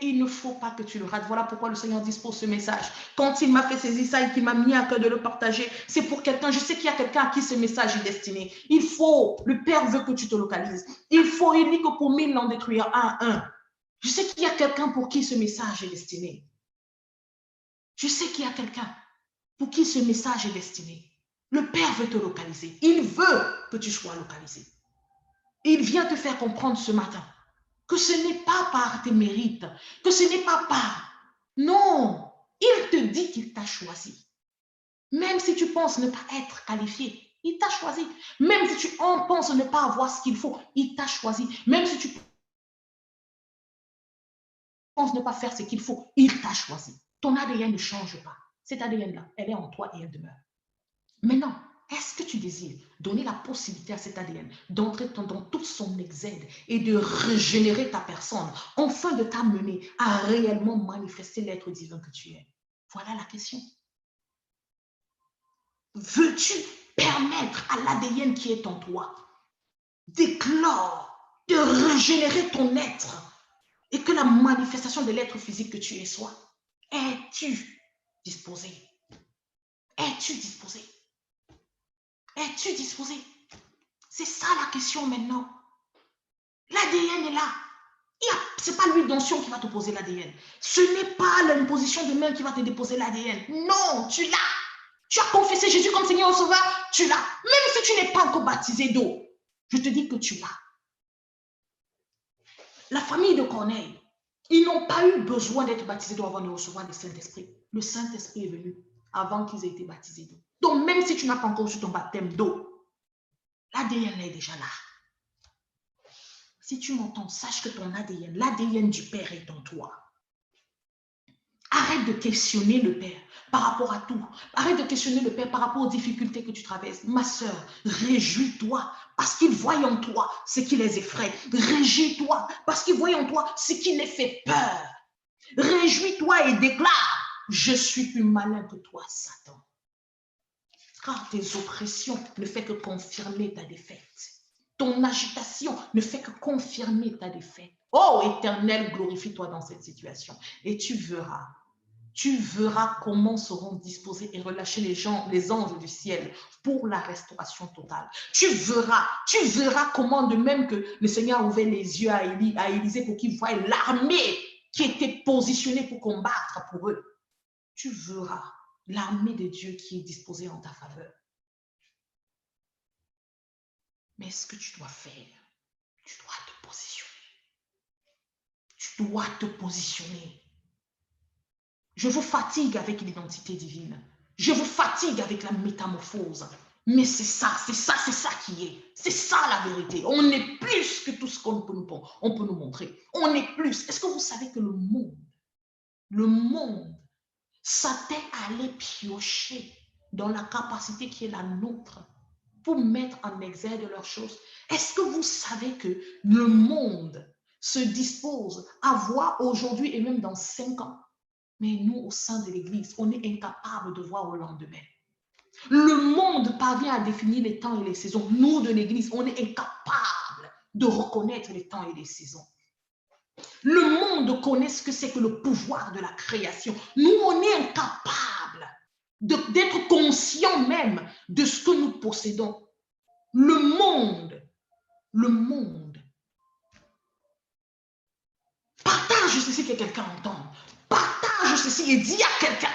il ne faut pas que tu le rates. Voilà pourquoi le Seigneur dispose ce message. Quand il m'a fait saisir ça et qu'il m'a mis à cœur de le partager, c'est pour quelqu'un. Je sais qu'il y a quelqu'un à qui ce message est destiné. Le Père veut que tu te localises. Il dit que pour 1000 l'en détruire un. Je sais qu'il y a quelqu'un pour qui ce message est destiné. Je sais qu'il y a quelqu'un pour qui ce message est destiné. Le Père veut te localiser. Il veut que tu sois localisé. Il vient te faire comprendre ce matin que ce n'est pas par tes mérites, que ce n'est pas par... Non, il te dit qu'il t'a choisi. Même si tu penses ne pas être qualifié, il t'a choisi. Même si tu penses ne pas avoir ce qu'il faut, il t'a choisi. Même si tu penses ne pas faire ce qu'il faut, il t'a choisi. Ton ADN ne change pas. Cette ADN-là, elle est en toi et elle demeure. Maintenant, est-ce que tu désires donner la possibilité à cet ADN d'entrer dans toute son exède et de régénérer ta personne, afin de t'amener à réellement manifester l'être divin que tu es? Voilà la question. Veux-tu permettre à l'ADN qui est en toi d'éclore, de régénérer ton être et que la manifestation de l'être physique que tu es soit? Es-tu disposé? Es-tu disposé? Es-tu disposé? C'est ça la question maintenant. L'ADN est là. Ce n'est pas l'huile d'onction qui va te poser l'ADN. Ce n'est pas l'imposition de main qui va te déposer l'ADN. Non, tu l'as. Tu as confessé Jésus comme Seigneur et Sauveur, tu l'as. Même si tu n'es pas encore baptisé d'eau, je te dis que tu l'as. La famille de Corneille, ils n'ont pas eu besoin d'être baptisés d'eau avant de recevoir le Saint-Esprit. Le Saint-Esprit est venu avant qu'ils aient été baptisés d'eau. Donc, même si tu n'as pas encore reçu ton baptême d'eau, l'ADN est déjà là. Si tu m'entends, sache que ton ADN, l'ADN du Père est en toi. Arrête de questionner le Père par rapport à tout. Arrête de questionner le Père par rapport aux difficultés que tu traverses. Ma soeur, réjouis-toi parce qu'il voit en toi ce qui les effraie. Réjouis-toi parce qu'il voit en toi ce qui les fait peur. Réjouis-toi et déclare, je suis plus malin que toi, Satan. Car tes oppressions ne font que confirmer ta défaite. Ton agitation ne fait que confirmer ta défaite. Oh, Éternel, glorifie-toi dans cette situation. Et tu verras comment seront disposés et relâchés les anges du ciel pour la restauration totale. Tu verras comment, de même que le Seigneur a ouvert les yeux à Élisée pour qu'il voie l'armée qui était positionnée pour combattre pour eux. Tu verras l'armée de Dieu qui est disposée en ta faveur. Mais ce que tu dois faire, tu dois te positionner. Tu dois te positionner. Je vous fatigue avec l'identité divine. Je vous fatigue avec la métamorphose. Mais c'est ça qui est. C'est ça la vérité. On est plus que tout ce qu'on peut nous montrer. On est plus. Est-ce que vous savez que le monde s'attelle à aller piocher dans la capacité qui est la nôtre pour mettre en exergue leurs choses? Est-ce que vous savez que le monde se dispose à voir aujourd'hui et même dans 5 ans? Mais nous, au sein de l'Église, on est incapable de voir au lendemain. Le monde parvient à définir les temps et les saisons. Nous, de l'Église, on est incapable de reconnaître les temps et les saisons. Le monde connaît ce que c'est que le pouvoir de la création. Nous, on est incapable d'être conscient même de ce que nous possédons. Le monde, partage ceci que quelqu'un entende. Partage ceci et dis à quelqu'un.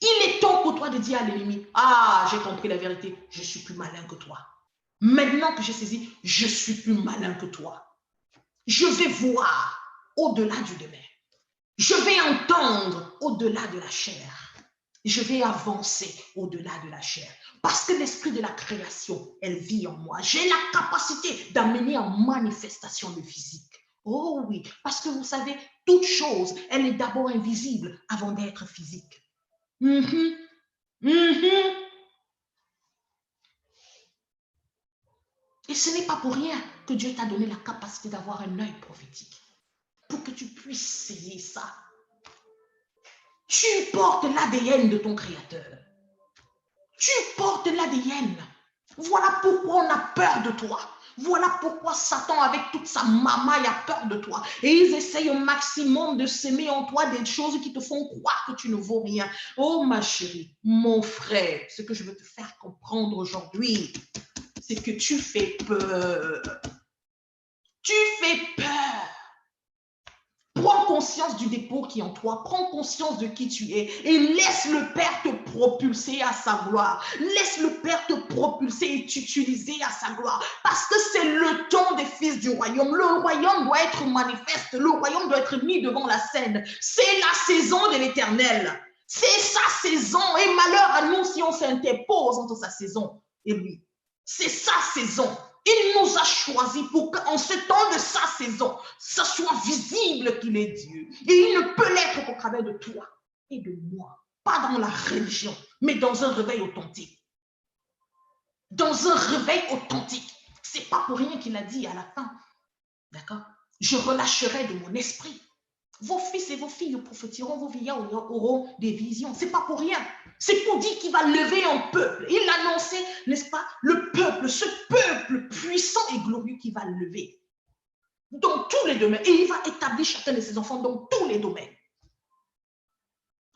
Il est temps pour toi de dire à l'ennemi, ah, j'ai compris la vérité, je suis plus malin que toi. Maintenant que j'ai saisi, je suis plus malin que toi. Je vais voir au-delà du demain. Je vais entendre au-delà de la chair. Je vais avancer au-delà de la chair. Parce que l'esprit de la création, elle vit en moi. J'ai la capacité d'amener en manifestation le physique. Oh oui, parce que vous savez, toute chose, elle est d'abord invisible avant d'être physique. Et ce n'est pas pour rien que Dieu t'a donné la capacité d'avoir un œil prophétique. Pour que tu puisses saisir ça. Tu portes l'ADN de ton Créateur. Tu portes l'ADN. Voilà pourquoi on a peur de toi. Voilà pourquoi Satan, avec toute sa mamaille, a peur de toi. Et ils essayent au maximum de s'aimer en toi des choses qui te font croire que tu ne vaux rien. Oh ma chérie, mon frère, ce que je veux te faire comprendre aujourd'hui, c'est que tu fais peur. Tu fais peur. Prends conscience du dépôt qui est en toi. Prends conscience de qui tu es. Et laisse le Père te propulser à sa gloire. Laisse le Père te propulser et t'utiliser à sa gloire. Parce que c'est le temps des fils du royaume. Le royaume doit être manifeste. Le royaume doit être mis devant la scène. C'est la saison de l'Éternel. C'est sa saison. Et malheur à nous si on s'interpose entre sa saison et lui. C'est sa saison. Il nous a choisis pour qu'en ce temps de sa saison, ça soit visible qu'il est Dieu. Et il ne peut l'être qu'au travers de toi et de moi. Pas dans la religion, mais dans un réveil authentique. Dans un réveil authentique. C'est pas pour rien qu'il a dit à la fin. D'accord? Je relâcherai de mon esprit. Vos fils et vos filles prophétiront, vos vieillards auront des visions. C'est pas pour rien. C'est pour dire qu'il va lever un peuple. Il annonçait, n'est-ce pas, le peuple, ce peuple puissant et glorieux qu'il va lever dans tous les domaines. Et il va établir chacun de ses enfants dans tous les domaines.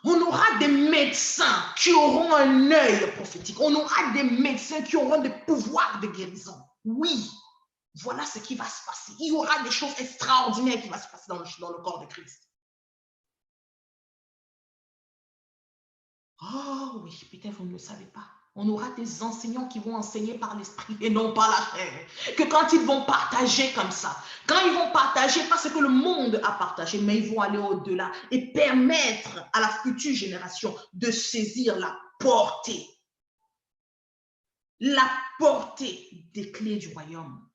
On aura des médecins qui auront un œil prophétique. On aura des médecins qui auront des pouvoirs de guérison. Oui. Voilà ce qui va se passer. Il y aura des choses extraordinaires qui vont se passer dans le corps de Christ. Oh oui, peut-être vous ne le savez pas. On aura des enseignants qui vont enseigner par l'esprit et non par la chair. Que quand ils vont partager comme ça, quand ils vont partager pas ce que le monde a partagé, mais ils vont aller au-delà et permettre à la future génération de saisir la portée des clés du royaume.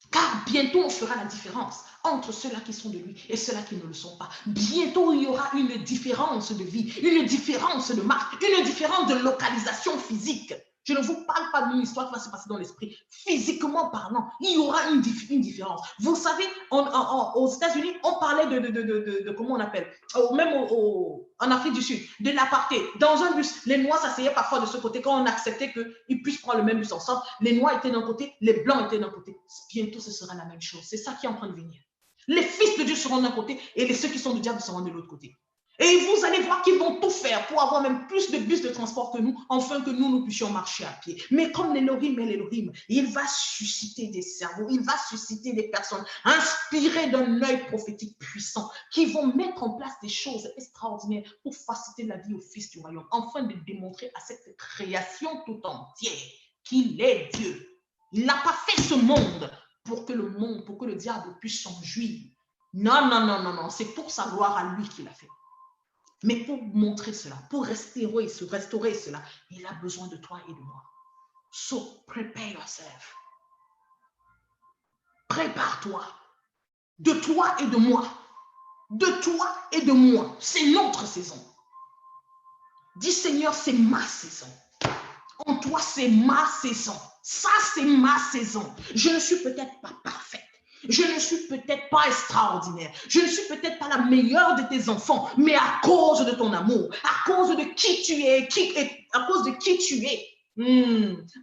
Car bientôt, on fera la différence entre ceux-là qui sont de lui et ceux-là qui ne le sont pas. Bientôt, il y aura une différence de vie, une différence de marque, une différence de localisation physique. Je ne vous parle pas d'une histoire qui va se passer dans l'esprit. Physiquement parlant, il y aura une différence. Vous savez, aux États-Unis, on parlait de comment on appelle, même en Afrique du Sud, de l'apartheid. Dans un bus, les Noirs s'asseyaient parfois de ce côté quand on acceptait qu'ils puissent prendre le même bus ensemble. Les Noirs étaient d'un côté, les Blancs étaient d'un côté. Bientôt, ce sera la même chose. C'est ça qui est en train de venir. Les fils de Dieu seront d'un côté et ceux qui sont du diable seront de l'autre côté. Et vous allez voir qu'ils vont tout faire pour avoir même plus de bus de transport que nous, afin que nous puissions marcher à pied. Mais comme l'Élohim est l'Élohim, il va susciter des cerveaux, il va susciter des personnes inspirées d'un œil prophétique puissant qui vont mettre en place des choses extraordinaires pour faciliter la vie aux fils du royaume, afin de démontrer à cette création tout entière qu'il est Dieu. Il n'a pas fait ce monde pour que le diable puisse s'en jouir. Non, non, non, non, non, c'est pour sa gloire à lui qu'il a fait. Mais pour montrer cela, pour restaurer cela, il a besoin de toi et de moi. So, prepare yourself. Prépare-toi. De toi et de moi. De toi et de moi. C'est notre saison. Dis Seigneur, c'est ma saison. En toi, c'est ma saison. Ça, c'est ma saison. Je ne suis peut-être pas parfaite. Je ne suis peut-être pas extraordinaire. Je ne suis peut-être pas la meilleure de tes enfants, mais à cause de ton amour, à cause de qui tu es, à cause de qui tu es,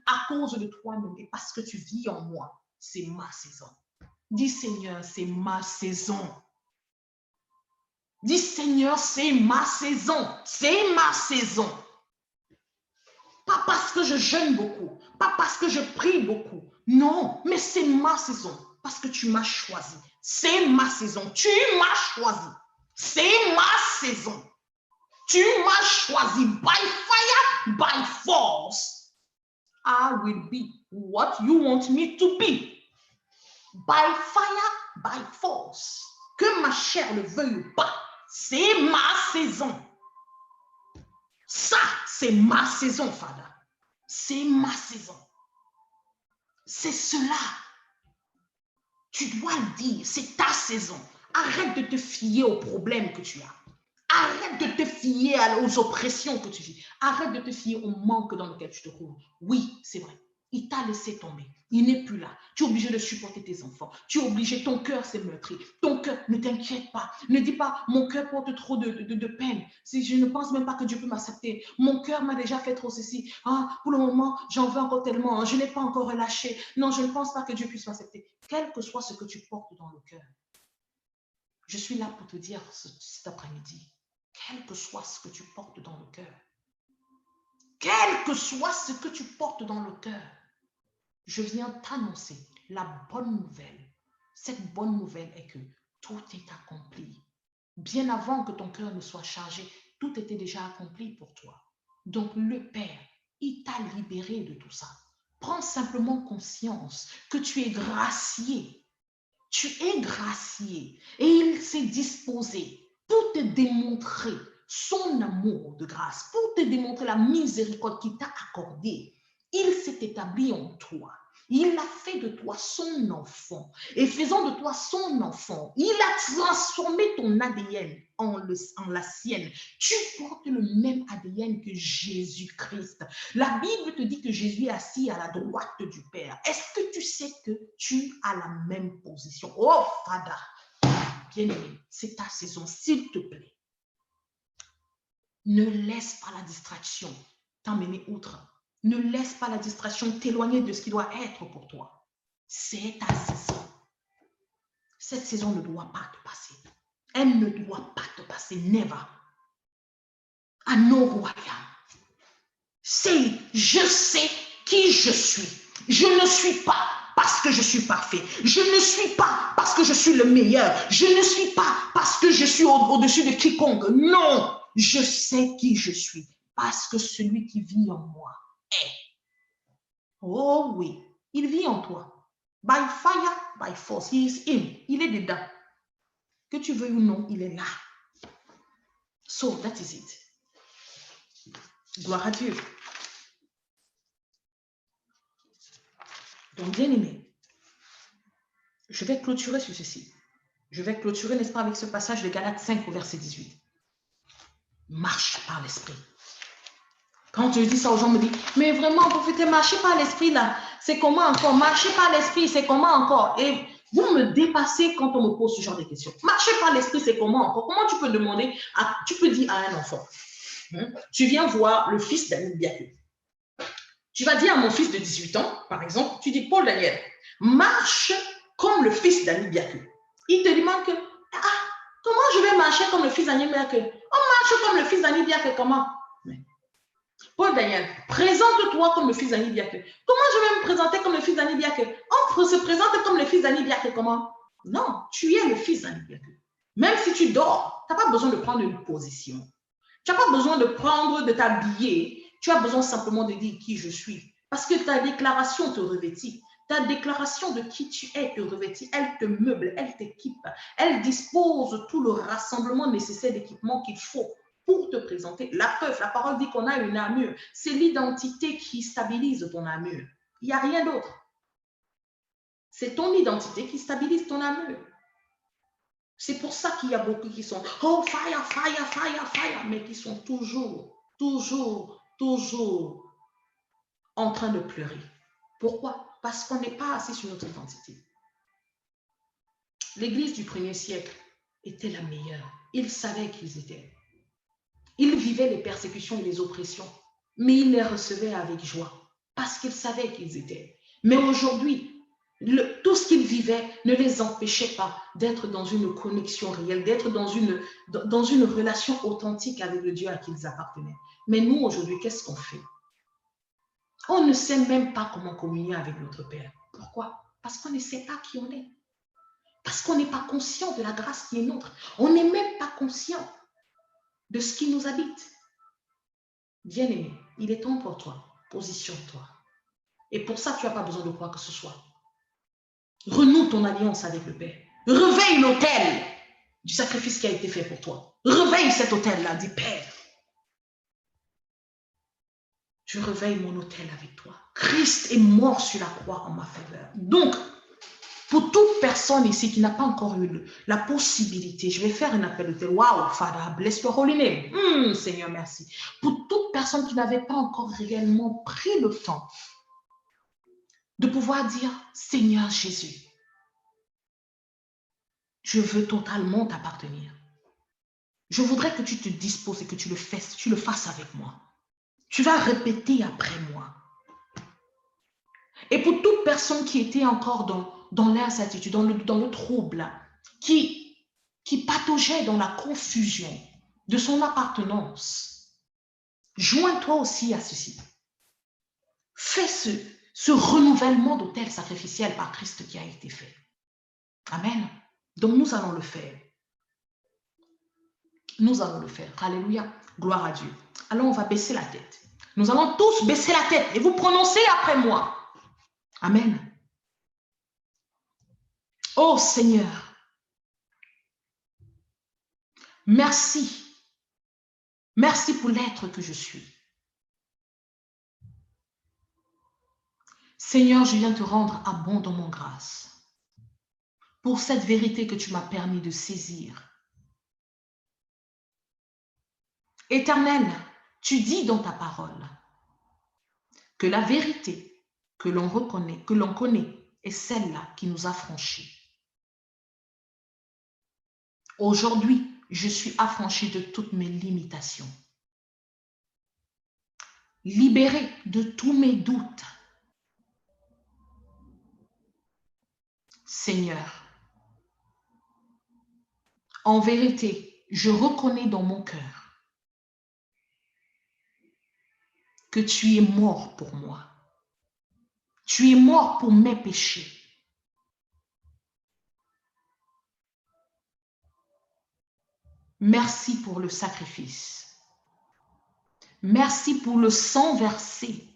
à cause de toi-même et parce que tu vis en moi, c'est ma saison. Dis Seigneur, c'est ma saison. Dis Seigneur, c'est ma saison. C'est ma saison. Pas parce que je jeûne beaucoup, pas parce que je prie beaucoup. Non, mais c'est ma saison. Parce que tu m'as choisi. C'est ma saison. Tu m'as choisi. C'est ma saison. Tu m'as choisi. By fire, by force. I will be what you want me to be. By fire, by force. Que ma chair le veuille ou pas. C'est ma saison. Ça, c'est ma saison, Fada. C'est ma saison. C'est cela. Tu dois le dire, c'est ta saison. Arrête de te fier aux problèmes que tu as. Arrête de te fier aux oppressions que tu vis. Arrête de te fier au manque dans lequel tu te trouves. Oui, c'est vrai. Il t'a laissé tomber. Il n'est plus là. Tu es obligé de supporter tes enfants. Tu es obligé, ton cœur s'est meurtri. Ton cœur, ne t'inquiète pas. Ne dis pas, mon cœur porte trop de peine. Si je ne pense même pas que Dieu peut m'accepter. Mon cœur m'a déjà fait trop ceci. Ah, pour le moment, j'en veux encore tellement. Je n'ai pas encore relâché. Non, je ne pense pas que Dieu puisse m'accepter. Quel que soit ce que tu portes dans le cœur, je suis là pour te dire cet après-midi, quel que soit ce que tu portes dans le cœur, quel que soit ce que tu portes dans le cœur, je viens t'annoncer la bonne nouvelle. Cette bonne nouvelle est que tout est accompli. Bien avant que ton cœur ne soit chargé, tout était déjà accompli pour toi. Donc le Père, il t'a libéré de tout ça. Prends simplement conscience que tu es gracié. Tu es gracié et il s'est disposé pour te démontrer son amour de grâce, pour te démontrer la miséricorde qu'il t'a accordée. Il s'est établi en toi. Il a fait de toi son enfant. Et faisant de toi son enfant, il a transformé ton ADN en la sienne. Tu portes le même ADN que Jésus-Christ. La Bible te dit que Jésus est assis à la droite du Père. Est-ce que tu sais que tu as la même position? Oh, Fada, bien-aimé, c'est ta saison, s'il te plaît. Ne laisse pas la distraction t'emmener outre. Ne laisse pas la distraction t'éloigner de ce qui doit être pour toi. C'est ta saison. Cette saison ne doit pas te passer. Elle ne doit pas te passer. Never. I know who I am. C'est, je sais qui je suis. Je ne suis pas parce que je suis parfait. Je ne suis pas parce que je suis le meilleur. Je ne suis pas parce que je suis au-dessus de quiconque. Non, je sais qui je suis parce que celui qui vit en moi est. Oh oui, il vit en toi. By fire, by force. He is in. Il est dedans. Que tu veuilles ou non, il est là. So, that is it. Gloire à Dieu. Donc, bien aimé, je vais clôturer sur ceci. Je vais clôturer, n'est-ce pas, avec ce passage de Galates 5 au verset 18. Marche par l'esprit. Quand je dis ça aux gens, me disent, mais vraiment, prophétie, marcher par l'esprit là, c'est comment encore? Marcher par l'esprit, c'est comment encore? Et vous me dépassez quand on me pose ce genre de questions. Marcher par l'esprit, c'est comment encore? Comment tu peux demander, tu peux dire à un enfant, tu viens voir le fils d'Annie Biaku. Tu vas dire à mon fils de 18 ans, par exemple, tu dis, Paul Daniel, marche comme le fils d'Annie Biaku. Il te demande que, comment je vais marcher comme le fils d'Annie Biaku? On marche comme le fils d'Annie Biaku, comment? Paul Daniel, présente-toi comme le fils d'Annie Biaku. Comment je vais me présenter comme le fils d'Annie Biaku? On se présente comme le fils d'Annie Biaku, comment? Non, tu es le fils d'Annie Biaku. Même si tu dors, tu n'as pas besoin de prendre une position. Tu n'as pas besoin de t'habiller. Tu as besoin simplement de dire qui je suis. Parce que ta déclaration te revêtit. Ta déclaration de qui tu es te revêtit. Elle te meuble, elle t'équipe. Elle dispose tout le rassemblement nécessaire d'équipement qu'il faut pour te présenter. La preuve, la parole dit qu'on a une armure. C'est l'identité qui stabilise ton armure. Il n'y a rien d'autre. C'est ton identité qui stabilise ton armure. C'est pour ça qu'il y a beaucoup qui sont « Oh, fire, fire, fire, fire », mais qui sont toujours en train de pleurer. Pourquoi? Parce qu'on n'est pas assis sur notre identité. L'Église du premier siècle était la meilleure. Ils savaient qui ils étaient. Ils vivaient les persécutions et les oppressions, mais ils les recevaient avec joie parce qu'ils savaient qui ils étaient. Mais aujourd'hui, tout ce qu'ils vivaient ne les empêchait pas d'être dans une connexion réelle, d'être dans une relation authentique avec le Dieu à qui ils appartenaient. Mais nous, aujourd'hui, qu'est-ce qu'on fait? On ne sait même pas comment communier avec notre Père. Pourquoi? Parce qu'on ne sait pas qui on est. Parce qu'on n'est pas conscient de la grâce qui est nôtre. On n'est même pas conscient de ce qui nous habite. Bien-aimé, il est temps pour toi. Positionne-toi. Et pour ça, tu n'as pas besoin de quoi que ce soit. Renoue ton alliance avec le Père. Réveille l'autel du sacrifice qui a été fait pour toi. Réveille cet autel-là, dis Père. Je réveille mon autel avec toi. Christ est mort sur la croix en ma faveur. Donc, pour toute personne ici qui n'a pas encore eu la possibilité, je vais faire un appel de tel. Wow, Father, bless your holy name. Seigneur, merci. Pour toute personne qui n'avait pas encore réellement pris le temps de pouvoir dire, Seigneur Jésus, je veux totalement t'appartenir. Je voudrais que tu te disposes et que tu le fasses avec moi. Tu vas répéter après moi. Et pour toute personne qui était encore dans l'incertitude, dans le trouble, qui pataugeait dans la confusion de son appartenance, joins-toi aussi à ceci. Fais ce renouvellement d'autel sacrificiel par Christ qui a été fait. Amen. Donc nous allons le faire. Nous allons le faire. Alléluia. Gloire à Dieu. Alors on va baisser la tête. Nous allons tous baisser la tête et vous prononcez après moi. Amen. Oh Seigneur, merci. Merci pour l'être que je suis. Seigneur, je viens te rendre abondamment grâce pour cette vérité que tu m'as permis de saisir. Éternel, tu dis dans ta parole que la vérité que l'on connaît est celle-là qui nous a franchis. Aujourd'hui, je suis affranchie de toutes mes limitations, libérée de tous mes doutes. Seigneur, en vérité, je reconnais dans mon cœur que tu es mort pour moi. Tu es mort pour mes péchés. Merci pour le sacrifice. Merci pour le sang versé.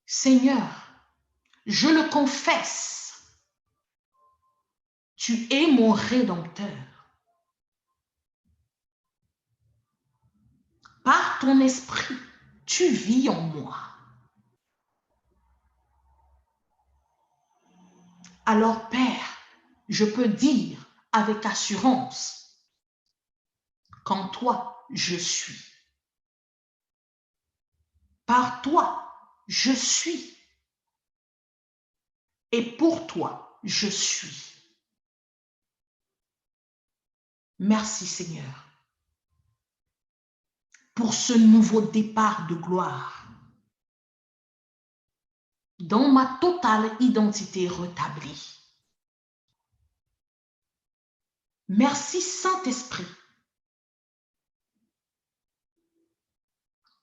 Seigneur, je le confesse. Tu es mon Rédempteur. Par ton esprit, tu vis en moi. Alors, Père, je peux dire avec assurance qu'en toi, je suis. Par toi, je suis. Et pour toi, je suis. Merci, Seigneur, pour ce nouveau départ de gloire dans ma totale identité rétablie. Merci, Saint-Esprit.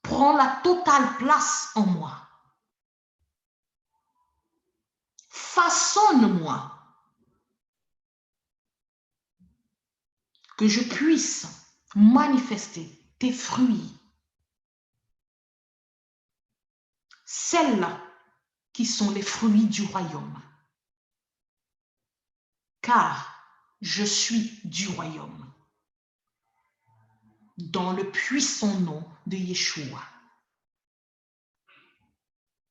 Prends la totale place en moi. Façonne-moi. Que je puisse manifester tes fruits. Celles-là qui sont les fruits du royaume. Car je suis du royaume. dans le puissant nom de Yeshua.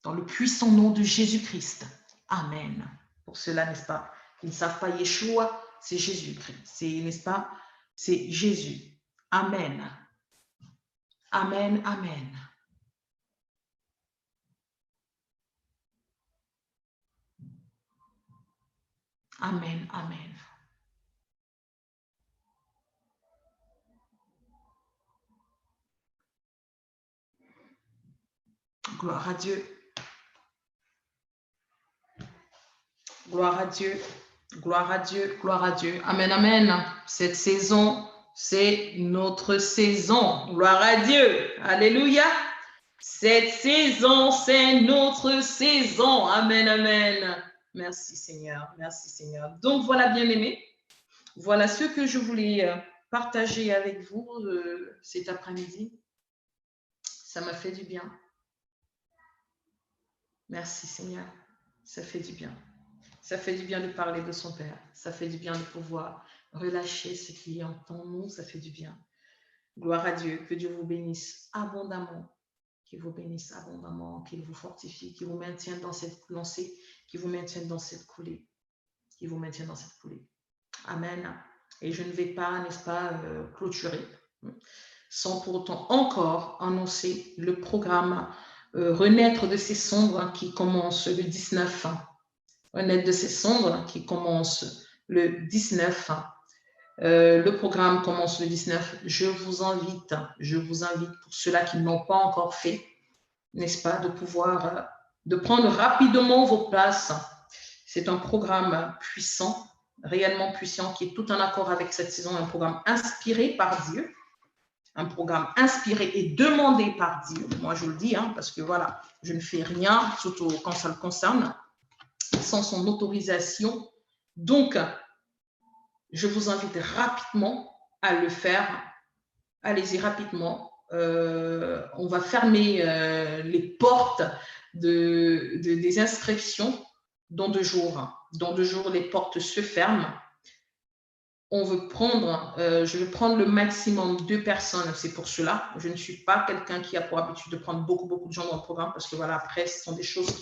Dans le puissant nom de Jésus-Christ. Amen. Pour cela, n'est-ce pas, qui ne savent pas Yeshua, c'est Jésus-Christ. C'est, n'est-ce pas, c'est Jésus. Amen. Amen, amen. Amen, amen. Gloire à Dieu. Gloire à Dieu. Gloire à Dieu. Gloire à Dieu. Amen, amen. Cette saison, c'est notre saison. Gloire à Dieu. Alléluia. Cette saison, c'est notre saison. Amen, amen. Merci Seigneur. Merci Seigneur. Donc voilà, bien-aimés. Voilà ce que je voulais partager avec vous cet après-midi. Ça m'a fait du bien. Merci Seigneur. Ça fait du bien. Ça fait du bien de parler de son Père. Ça fait du bien de pouvoir relâcher ce qui est en nous. Ça fait du bien. Gloire à Dieu. Que Dieu vous bénisse abondamment. Qu'il vous bénisse abondamment. Qu'il vous fortifie. Qu'il vous maintienne dans cette lancée. Qu'il vous maintienne dans cette coulée. Qu'il vous maintienne dans cette coulée. Amen. Et je ne vais pas, n'est-ce pas, clôturer sans pour autant encore annoncer le programme Renaître de ses cendres qui commence le 19. Renaître de ses cendres qui commence le 19. Le programme commence le 19. Je vous invite pour ceux-là qui n'ont pas encore fait, n'est-ce pas, de pouvoir, de prendre rapidement vos places. C'est un programme puissant, réellement puissant, qui est tout en accord avec cette saison, un programme inspiré par Dieu. Un programme inspiré et demandé par Dieu. Moi, je le dis, parce que voilà, je ne fais rien, surtout quand ça le concerne, sans son autorisation. Donc, je vous invite rapidement à le faire. Allez-y rapidement. On va fermer les portes des inscriptions dans 2 jours. Dans 2 jours, les portes se ferment. On veut prendre, je vais prendre le maximum 2 personnes, c'est pour cela. Je ne suis pas quelqu'un qui a pour habitude de prendre beaucoup de gens dans le programme parce que voilà, après, ce sont des choses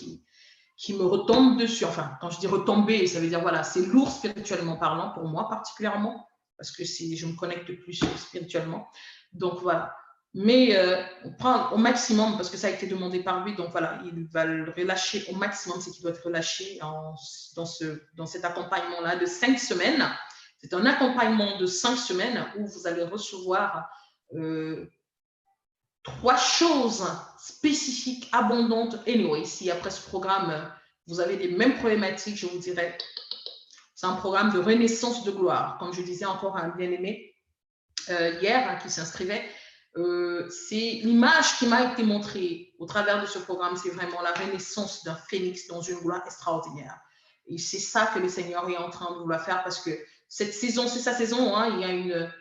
qui me retombent dessus. Enfin, quand je dis retomber, ça veut dire, voilà, c'est lourd spirituellement parlant, pour moi particulièrement, parce que je me connecte plus spirituellement. Donc voilà. Mais on prend au maximum, parce que ça a été demandé par lui, donc voilà, il va le relâcher au maximum, c'est qu'il doit être relâché dans cet accompagnement-là de 5 semaines. C'est un accompagnement de 5 semaines où vous allez recevoir 3 choses spécifiques, abondantes. Anyway, si après ce programme, vous avez les mêmes problématiques, je vous dirais, c'est un programme de renaissance de gloire. Comme je disais encore à un bien-aimé hier qui s'inscrivait, c'est l'image qui m'a été montrée au travers de ce programme, c'est vraiment la renaissance d'un phénix dans une gloire extraordinaire. Et c'est ça que le Seigneur est en train de vouloir faire parce que cette saison, c'est sa saison, il y a une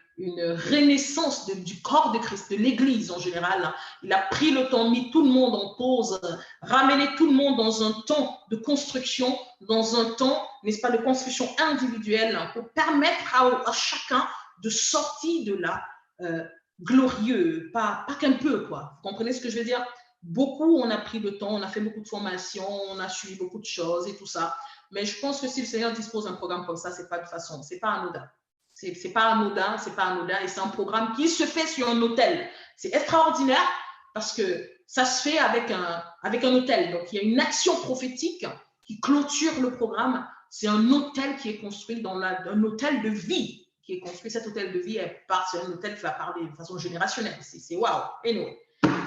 renaissance du corps de Christ, de l'Église en général. Il a pris le temps, mis tout le monde en pause, ramené tout le monde dans un temps de construction, dans un temps, n'est-ce pas, de construction individuelle pour permettre à chacun de sortir de là glorieux, pas qu'un peu, quoi. Vous comprenez ce que je veux dire? Beaucoup, on a pris le temps, on a fait beaucoup de formations, on a suivi beaucoup de choses et tout ça. Mais je pense que si le Seigneur dispose d'un programme comme ça, c'est pas de façon, c'est pas anodin. C'est pas anodin, et c'est un programme qui se fait sur un autel. C'est extraordinaire parce que ça se fait avec un autel. Donc, il y a une action prophétique qui clôture le programme. C'est un autel qui est construit un autel de vie qui est construit. Cet autel de vie, c'est un autel qui va parler de façon générationnelle. C'est waouh, anyway.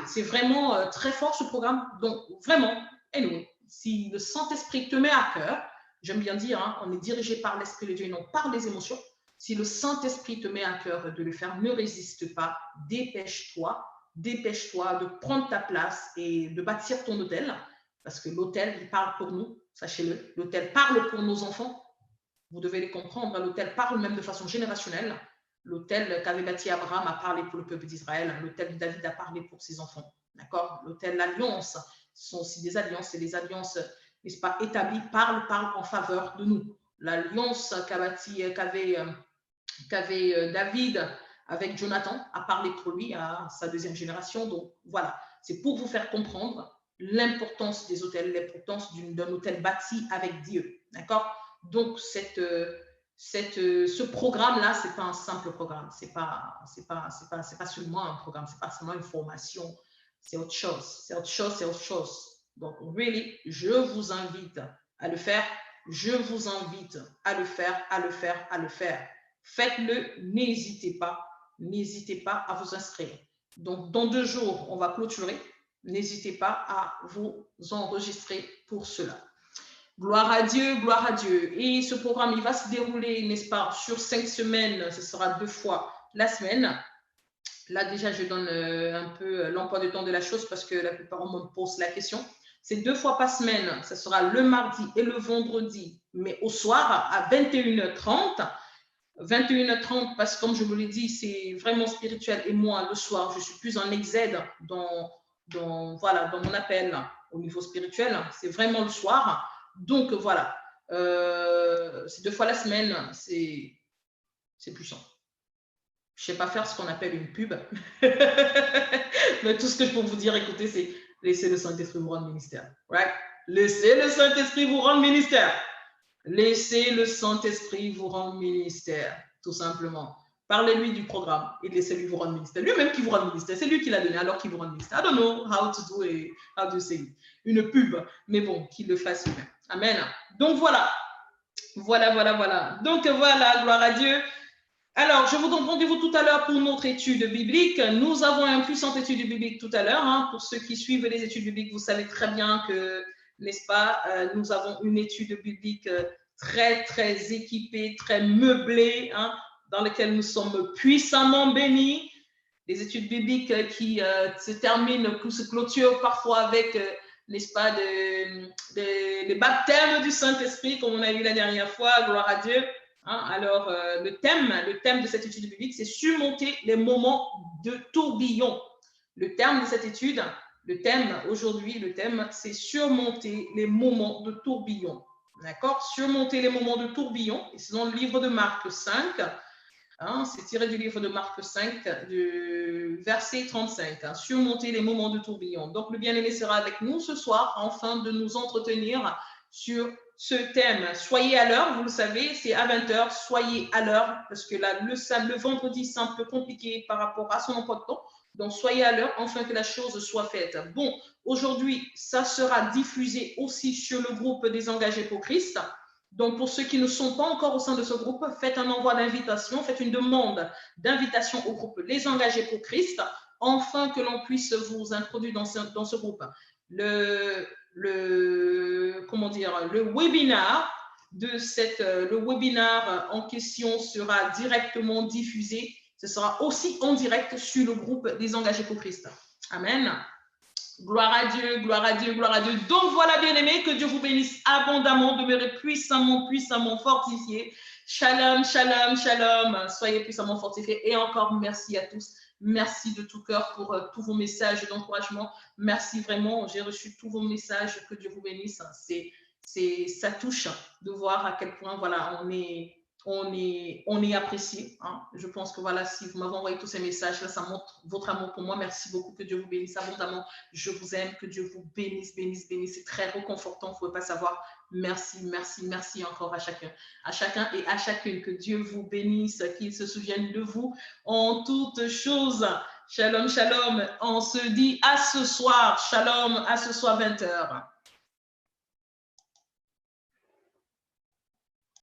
C'est vraiment très fort ce programme. Donc, vraiment, anyway, si le Saint-Esprit te met à cœur, j'aime bien dire, on est dirigé par l'Esprit de Dieu et non par les émotions. Si le Saint-Esprit te met à cœur de le faire, ne résiste pas, dépêche-toi de prendre ta place et de bâtir ton autel, parce que l'autel, il parle pour nous, sachez-le. L'autel parle pour nos enfants. Vous devez les comprendre. L'autel parle même de façon générationnelle. L'autel qu'avait bâti Abraham a parlé pour le peuple d'Israël. L'autel de David a parlé pour ses enfants. D'accord? L'autel, l'alliance, ce sont aussi des alliances. Et les alliances, n'est-ce pas, établies, parlent en faveur de nous. L'alliance qu'avait David avec Jonathan, à parler pour lui, à sa deuxième génération. Donc, voilà, c'est pour vous faire comprendre l'importance des hôtels, l'importance d'un hôtel bâti avec Dieu. D'accord? Donc, ce programme-là, ce n'est pas un simple programme. Ce n'est pas seulement un programme, ce n'est pas seulement une formation. C'est autre chose. C'est autre chose, c'est autre chose. Donc, really, je vous invite à le faire. Je vous invite à le faire, à le faire, à le faire. Faites-le, n'hésitez pas à vous inscrire. Donc, dans 2 jours, on va clôturer. N'hésitez pas à vous enregistrer pour cela. Gloire à Dieu, gloire à Dieu. Et ce programme, il va se dérouler, n'est-ce pas, sur 5 semaines. Ce sera 2 fois la semaine. Là, déjà, je donne un peu l'emploi de temps de la chose parce que la plupart me posent la question. C'est 2 fois par semaine. Ce sera le mardi et le vendredi, mais au soir à 21h30. 21h30, parce que comme je vous l'ai dit, c'est vraiment spirituel. Et moi, le soir, je suis plus en exède dans mon appel au niveau spirituel. C'est vraiment le soir. Donc, voilà. C'est 2 fois la semaine. C'est puissant. Je ne sais pas faire ce qu'on appelle une pub. Mais tout ce que je peux vous dire, écoutez, c'est laissez le Saint-Esprit vous rendre ministère. Right? Laissez le Saint-Esprit vous rendre ministère. Laissez le Saint-Esprit vous rendre ministère, tout simplement. Parlez-lui du programme et laissez-lui vous rendre ministère. Lui-même qui vous rend ministère, c'est lui qui l'a donné alors qu'il vous rend ministère. I don't know how to say une pub, mais bon, qu'il le fasse lui-même. Amen. Donc voilà. Donc voilà, gloire à Dieu. Alors, je vous donne rendez-vous tout à l'heure pour notre étude biblique. Nous avons une puissante étude biblique tout à l'heure. Hein. Pour ceux qui suivent les études bibliques, vous savez très bien que, n'est-ce pas, nous avons une étude biblique très, très équipée, très meublée, hein, dans laquelle nous sommes puissamment bénis. Des études bibliques qui se terminent, qui se clôturent parfois avec, n'est-ce pas, des baptêmes du Saint-Esprit, comme on a vu la dernière fois, gloire à Dieu. Hein, alors, le thème de cette étude biblique, c'est surmonter les moments de tourbillon. Le terme de cette étude, aujourd'hui, le thème, c'est surmonter les moments de tourbillon. D'accord? Surmonter les moments de tourbillon. Et c'est dans le livre de Marc 5. Hein, c'est tiré du livre de Marc 5, du verset 35. Hein, surmonter les moments de tourbillon. Donc, le bien-aimé sera avec nous ce soir, afin de nous entretenir sur ce thème. Soyez à l'heure, vous le savez, c'est à 20h, soyez à l'heure, parce que là, le vendredi, c'est un peu compliqué par rapport à son emploi de temps. Donc, soyez à l'heure, afin que la chose soit faite. Bon, aujourd'hui, ça sera diffusé aussi sur le groupe des engagés pour Christ. Donc, pour ceux qui ne sont pas encore au sein de ce groupe, faites un envoi d'invitation, faites une demande d'invitation au groupe Les Engagés pour Christ, afin que l'on puisse vous introduire dans ce groupe. Le webinaire en question sera directement diffusé. Ce sera aussi en direct sur le groupe des Engagés pour Christ. Amen. Gloire à Dieu, gloire à Dieu, gloire à Dieu. Donc voilà, bien-aimés, que Dieu vous bénisse abondamment, demeurez puissamment, puissamment fortifiés. Shalom, shalom, shalom. Soyez puissamment fortifiés. Et encore merci à tous. Merci de tout cœur pour tous vos messages d'encouragement. Merci vraiment. J'ai reçu tous vos messages. Que Dieu vous bénisse. Ça touche de voir à quel point voilà, on est apprécié. Hein. Je pense que voilà, si vous m'avez envoyé tous ces messages, là, ça montre votre amour pour moi. Merci beaucoup. Que Dieu vous bénisse abondamment. Je vous aime. Que Dieu vous bénisse, bénisse, bénisse. C'est très réconfortant. Vous ne pouvez pas savoir. Merci, merci, merci encore à chacun et à chacune. Que Dieu vous bénisse, qu'il se souvienne de vous en toutes choses. Shalom, shalom. On se dit à ce soir. Shalom, à ce soir 20h.